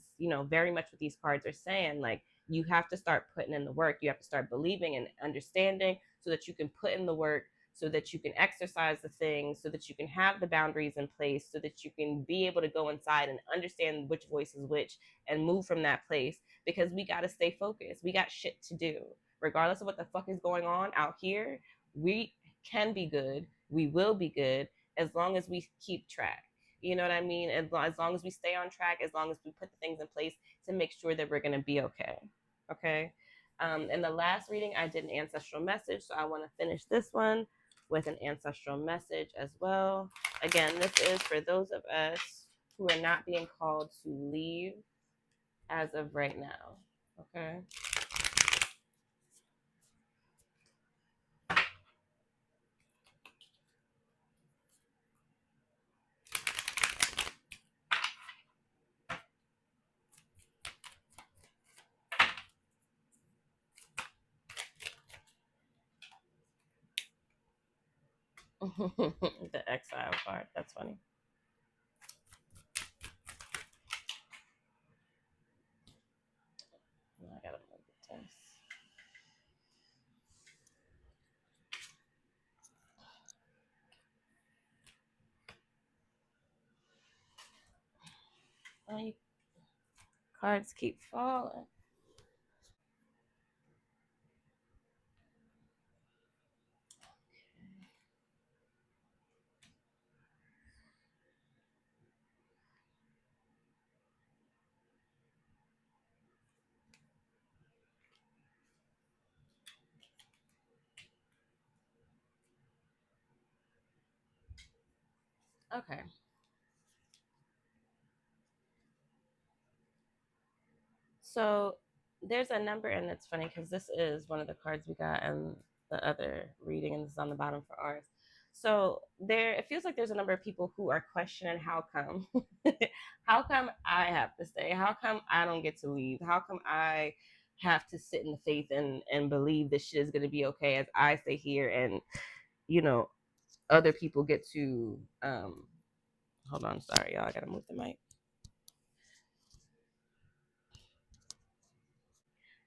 very much what these cards are saying. Like you have to start putting in the work. You have to start believing and understanding so that you can put in the work, so that you can exercise the things, so that you can have the boundaries in place, so that you can be able to go inside and understand which voice is which and move from that place, because we got to stay focused. We got shit to do. Regardless of what the fuck is going on out here, we can be good. We will be good as long as we keep track. You know what I mean? As long as we stay on track, as long as we put the things in place to make sure that we're going to be okay. Okay. In the last reading, I did an ancestral message. So I want to finish this one with an ancestral message as well. Again, this is for those of us who are not being called to leave as of right now. Okay. The exile card. That's funny. I gotta move the dice. Oh, you cards keep falling. Okay. So there's a number, and it's funny because this is one of the cards we got in the other reading, and this is on the bottom for ours. So there, it feels like there's a number of people who are questioning how come, how come I have to stay? How come I don't get to leave? How come I have to sit in the faith and believe this shit is gonna be okay as I stay here and you know other people get to hold on, sorry y'all, I gotta move the mic.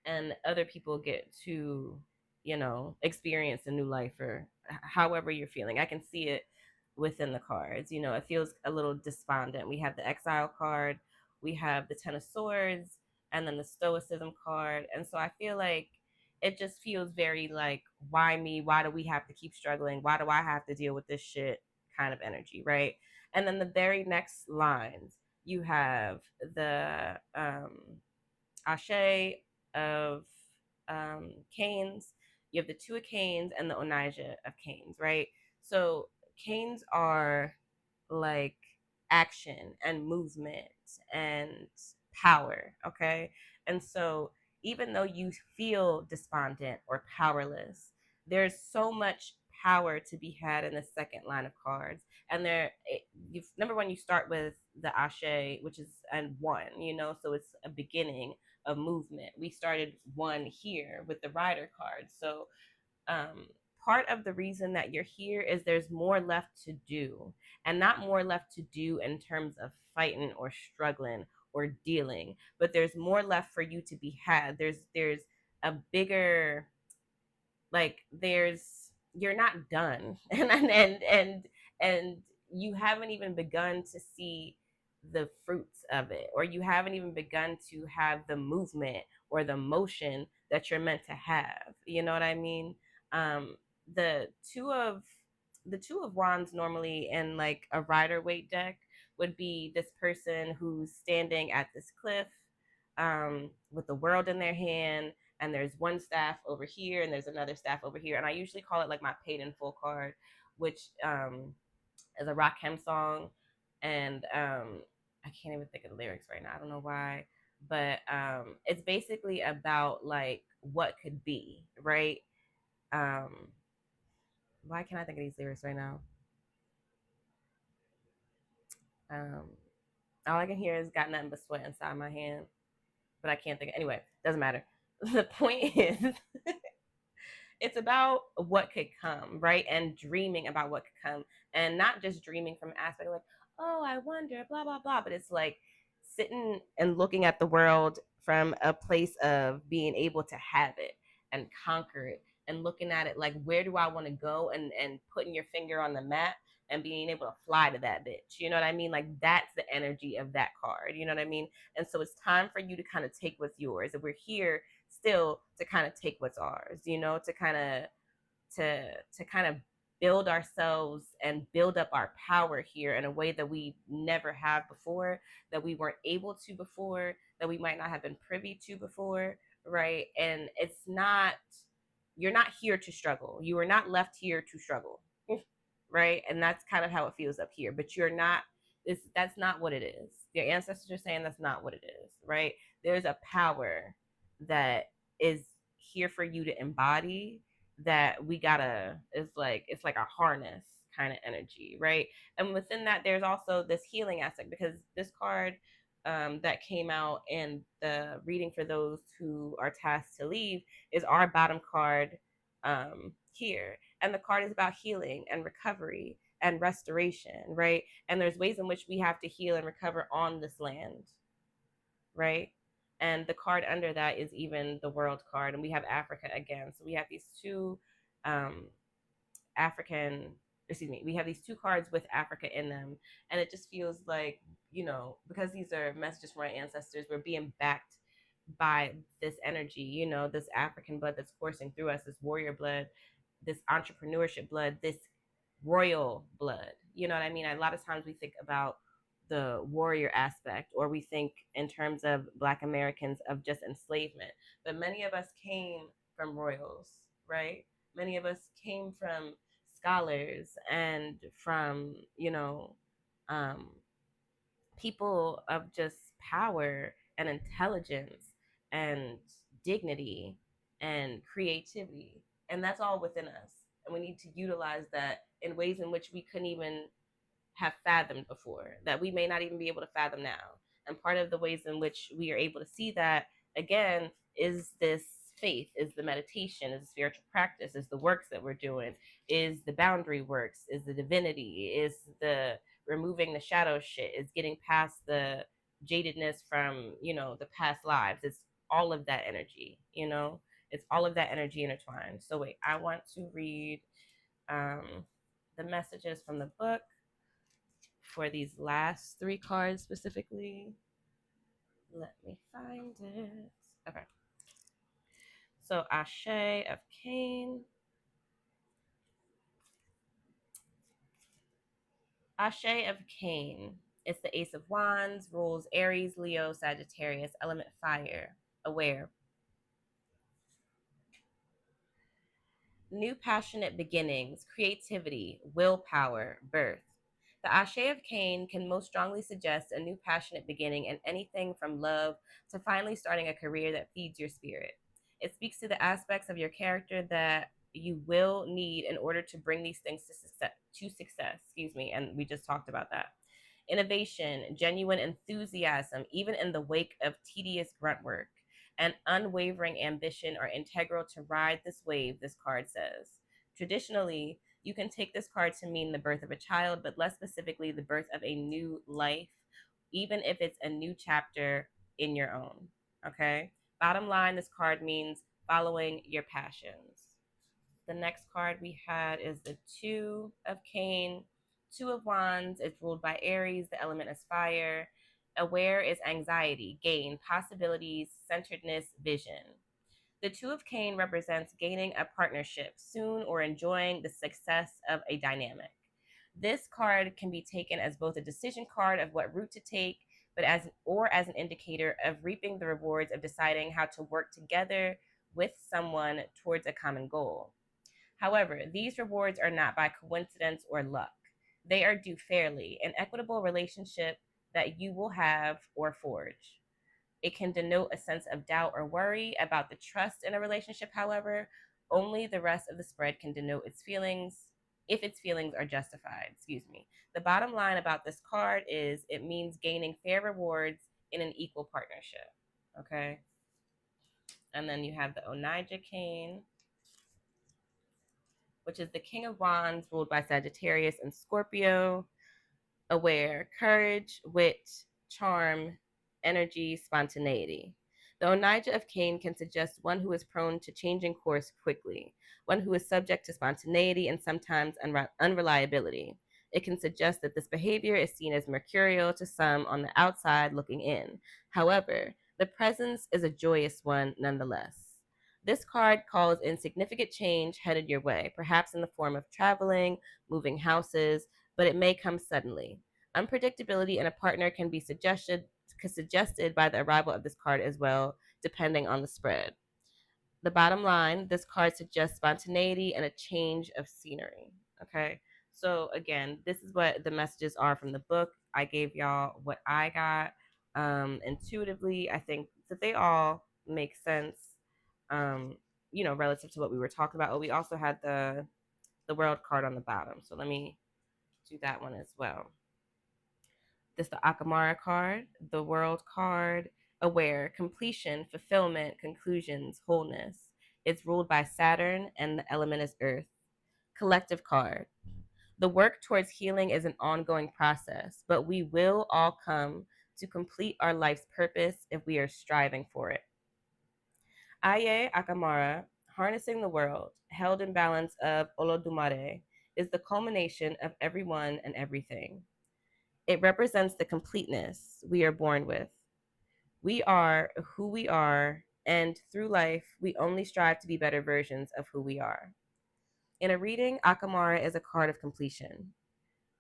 And other people get to experience a new life or however you're feeling. I can see it within the cards. It feels a little despondent. We have the exile card, we have the 10 of swords, and then the stoicism card. And so I feel like it just feels very like, why me? Why do we have to keep struggling? Why do I have to deal with this shit kind of energy, right? And then the very next lines, you have the Ashe of Canes. You have the Two of Canes and the Onija of Canes, right? So Canes are like action and movement and power, okay? And so even though you feel despondent or powerless, there's so much power to be had in the second line of cards. And number one, you start with the Ashe, which is and one, so it's a beginning of movement. We started one here with the rider card. So um, part of the reason that you're here is there's more left to do, and not more left to do in terms of fighting or struggling or dealing, but there's more left for you to be had. There's a bigger, like, there's you're not done and you haven't even begun to see the fruits of it, or you haven't even begun to have the movement or the motion that you're meant to have. You know what I mean? um the two of the two of wands normally in like a rider weight deck would be this person who's standing at this cliff with the world in their hand, and there's one staff over here and there's another staff over here, and I usually call it like my paid in full card, which is a Rakim song. And I can't even think of the lyrics right now, I don't know why, but it's basically about like what could be, right? um why can't I think of these lyrics right now? um all I can hear is got nothing but sweat inside my hand, but I can't think anyway, doesn't matter. The point is it's about what could come, right? And dreaming about what could come, and not just dreaming from aspect like, oh, I wonder, blah blah blah, but it's like sitting and looking at the world from a place of being able to have it and conquer it, and looking at it like, where do I want to go, and putting your finger on the map and being able to fly to that bitch. You know what I mean? Like, that's the energy of that card. You know what I mean? And so it's time for you to kind of take what's yours. And we're here still to kind of take what's ours, to kind of to kind of build ourselves and build up our power here in a way that we never have before, that we weren't able to before, that we might not have been privy to before, right? And it's not, you're not here to struggle. You are not left here to struggle. Right? And that's kind of how it feels up here. But you're not, that's not what it is. Your ancestors are saying that's not what it is, right? There's a power that is here for you to embody, that we gotta, it's like a harness kind of energy, right? And within that there's also this healing aspect, because this card that came out in the reading for those who are tasked to leave is our bottom card here. And the card is about healing and recovery and restoration, right? And there's ways in which we have to heal and recover on this land, right? And the card under that is even the world card, and we have Africa again. So we have these two um, African, excuse me, we have these two cards with Africa in them, and it just feels like, because these are messages from our ancestors, we're being backed by this energy, this African blood that's coursing through us, this warrior blood, this entrepreneurship blood, this royal blood. You know what I mean? A lot of times we think about the warrior aspect, or we think in terms of Black Americans of just enslavement. But many of us came from royals, right? Many of us came from scholars and from, um, people of just power and intelligence and dignity and creativity. And that's all within us. And we need to utilize that in ways in which we couldn't even have fathomed before, that we may not even be able to fathom now. And part of the ways in which we are able to see that, again, is this faith, is the meditation, is the spiritual practice, is the works that we're doing, is the boundary works, is the divinity, is the removing the shadow shit, is getting past the jadedness from, the past lives. It's all of that energy, it's all of that energy intertwined. So wait, I want to read the messages from the book for these last three cards specifically. Let me find it. Okay. So Ashe of Cain. Ashe of Cain. It's the Ace of Wands, rules Aries, Leo, Sagittarius, element fire. Aware. New passionate beginnings, creativity, willpower, birth. The Ashe of Cain can most strongly suggest a new passionate beginning in anything from love to finally starting a career that feeds your spirit. It speaks to the aspects of your character that you will need in order to bring these things to success, and we just talked about that. Innovation, genuine enthusiasm, even in the wake of tedious grunt work, and unwavering ambition are integral to ride this wave, this card says. Traditionally, you can take this card to mean the birth of a child, but less specifically, the birth of a new life, even if it's a new chapter in your own. Okay? Bottom line, this card means following your passions. The next card we had is the Two of Cain. Two of Wands is ruled by Aries. The element is fire. Aware is anxiety, gain, possibilities, centeredness, vision. The Two of Cain represents gaining a partnership soon or enjoying the success of a dynamic. This card can be taken as both a decision card of what route to take, but as an indicator of reaping the rewards of deciding how to work together with someone towards a common goal. However, these rewards are not by coincidence or luck. They are due fairly, an equitable relationship that you will have or forge. It can denote a sense of doubt or worry about the trust in a relationship, however. Only the rest of the spread can denote its feelings, if its feelings are justified. Excuse me. The bottom line about this card is it means gaining fair rewards in an equal partnership. Okay. And then you have the Onija Cane, which is the King of Wands, ruled by Sagittarius and Scorpio. Aware, courage, wit, charm, energy, spontaneity. The Onija of Cain can suggest one who is prone to changing course quickly, one who is subject to spontaneity and sometimes unreliability. It can suggest that this behavior is seen as mercurial to some on the outside looking in. However, the presence is a joyous one nonetheless. This card calls in significant change headed your way, perhaps in the form of traveling, moving houses, but it may come suddenly. Unpredictability in a partner can be suggested by the arrival of this card as well, depending on the spread. The bottom line, this card suggests spontaneity and a change of scenery. Okay. So again, this is what the messages are from the book. I gave y'all what I got. Intuitively, I think that they all make sense. Um, relative to what we were talking about. Oh, we also had the world card on the bottom. So let me do that one as well. This is the Akamara card, the world card, aware, completion, fulfillment, conclusions, wholeness. It's ruled by Saturn and the element is earth. Collective card. The work towards healing is an ongoing process, but we will all come to complete our life's purpose if we are striving for it. Aye Akamara, harnessing the world, held in balance of Olodumare, is the culmination of everyone and everything. It represents the completeness we are born with. We are who we are, and through life, we only strive to be better versions of who we are. In a reading, Akamara is a card of completion.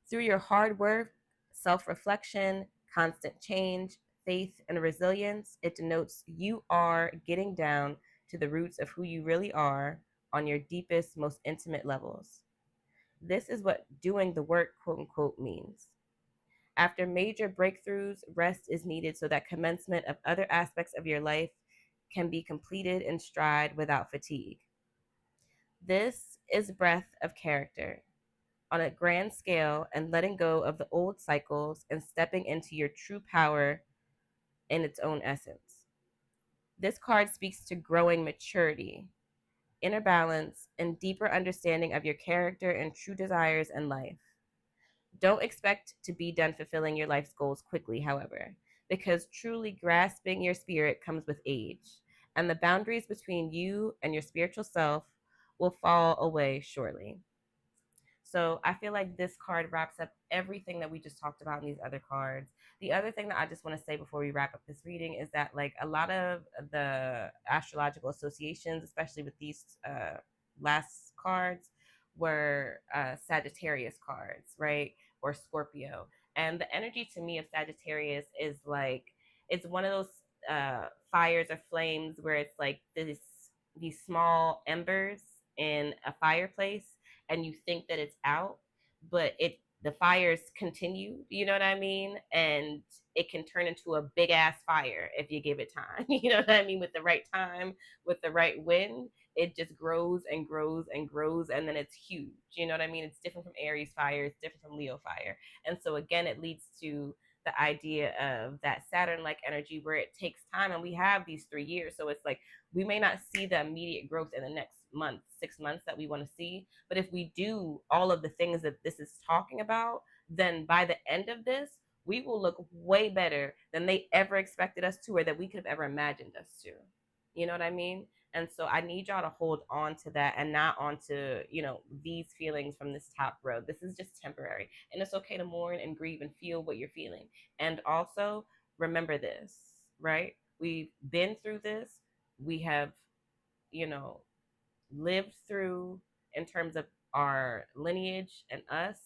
Through your hard work, self reflection, constant change, faith, and resilience, it denotes you are getting down to the roots of who you really are on your deepest, most intimate levels. This is what doing the work, quote unquote, means. After major breakthroughs, rest is needed so that commencement of other aspects of your life can be completed in stride without fatigue. This is breadth of character on a grand scale and letting go of the old cycles and stepping into your true power in its own essence. This card speaks to growing maturity, inner balance, and deeper understanding of your character and true desires in life. Don't expect to be done fulfilling your life's goals quickly, however, because truly grasping your spirit comes with age, and the boundaries between you and your spiritual self will fall away shortly. So I feel like this card wraps up everything that we just talked about in these other cards. The other thing that I just want to say before we wrap up this reading is that, like, a lot of the astrological associations, especially with these last cards, were Sagittarius cards, right? Or Scorpio. And the energy to me of Sagittarius is like, it's one of those fires or flames where it's like these small embers in a fireplace, and you think that it's out, but the fires continue, you know what I mean? And it can turn into a big ass fire if you give it time. You know what I mean? With the right time, with the right wind, it just grows and grows and grows, and then it's huge. You know what I mean? It's different from Aries fire, it's different from Leo fire. And so again, it leads to the idea of that Saturn like energy where it takes time, and we have these 3 years. So it's like we may not see the immediate growth in the next month, 6 months that we want to see. But if we do all of the things that this is talking about, then by the end of this, we will look way better than they ever expected us to, or that we could have ever imagined us to. You know what I mean? And so I need y'all to hold on to that and not onto, these feelings from this top row. This is just temporary. And it's okay to mourn and grieve and feel what you're feeling. And also remember this, right? We've been through this. We have, you know, lived through, in terms of our lineage and us,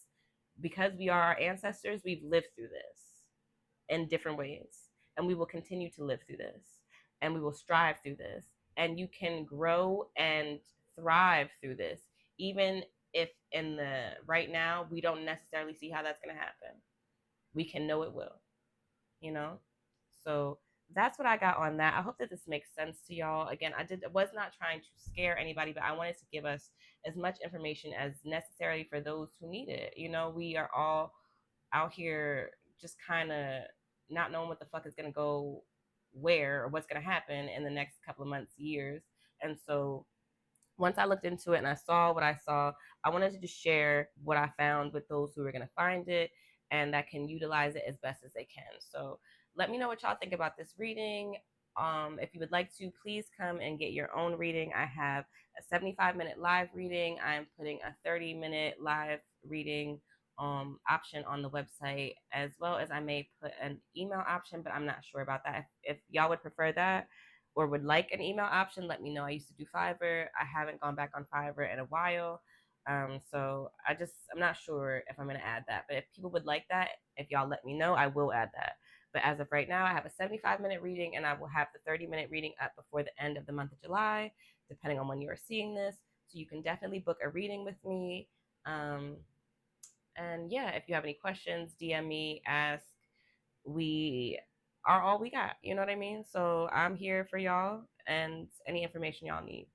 because we are our ancestors, we've lived through this in different ways. And we will continue to live through this. And we will strive through this. And you can grow and thrive through this, even if in the right now we don't necessarily see how that's going to happen. We can know it will, you know? So that's what I got on that. I hope that this makes sense to y'all. Again, was not trying to scare anybody, but I wanted to give us as much information as necessary for those who need it. We are all out here just kind of not knowing what the fuck is going to go where, or what's going to happen in the next couple of months, years. And so once I looked into it and I saw what I saw, I wanted to just share what I found with those who are going to find it and that can utilize it as best as they can. So let me know what y'all think about this reading. If you would like to, please come and get your own reading. I have a 75-minute live reading. I'm putting a 30-minute live reading option on the website, as well as I may put an email option, but I'm not sure about that. If y'all would prefer that, or would like an email option, let me know. I used to do Fiverr. I haven't gone back on Fiverr in a while. So I'm not sure if I'm going to add that. But if people would like that, if y'all let me know, I will add that. But as of right now, I have a 75-minute reading, and I will have the 30-minute reading up before the end of the month of July, depending on when you are seeing this. So you can definitely book a reading with me. And yeah, if you have any questions, DM me, ask. We are all we got. You know what I mean? So I'm here for y'all and any information y'all need.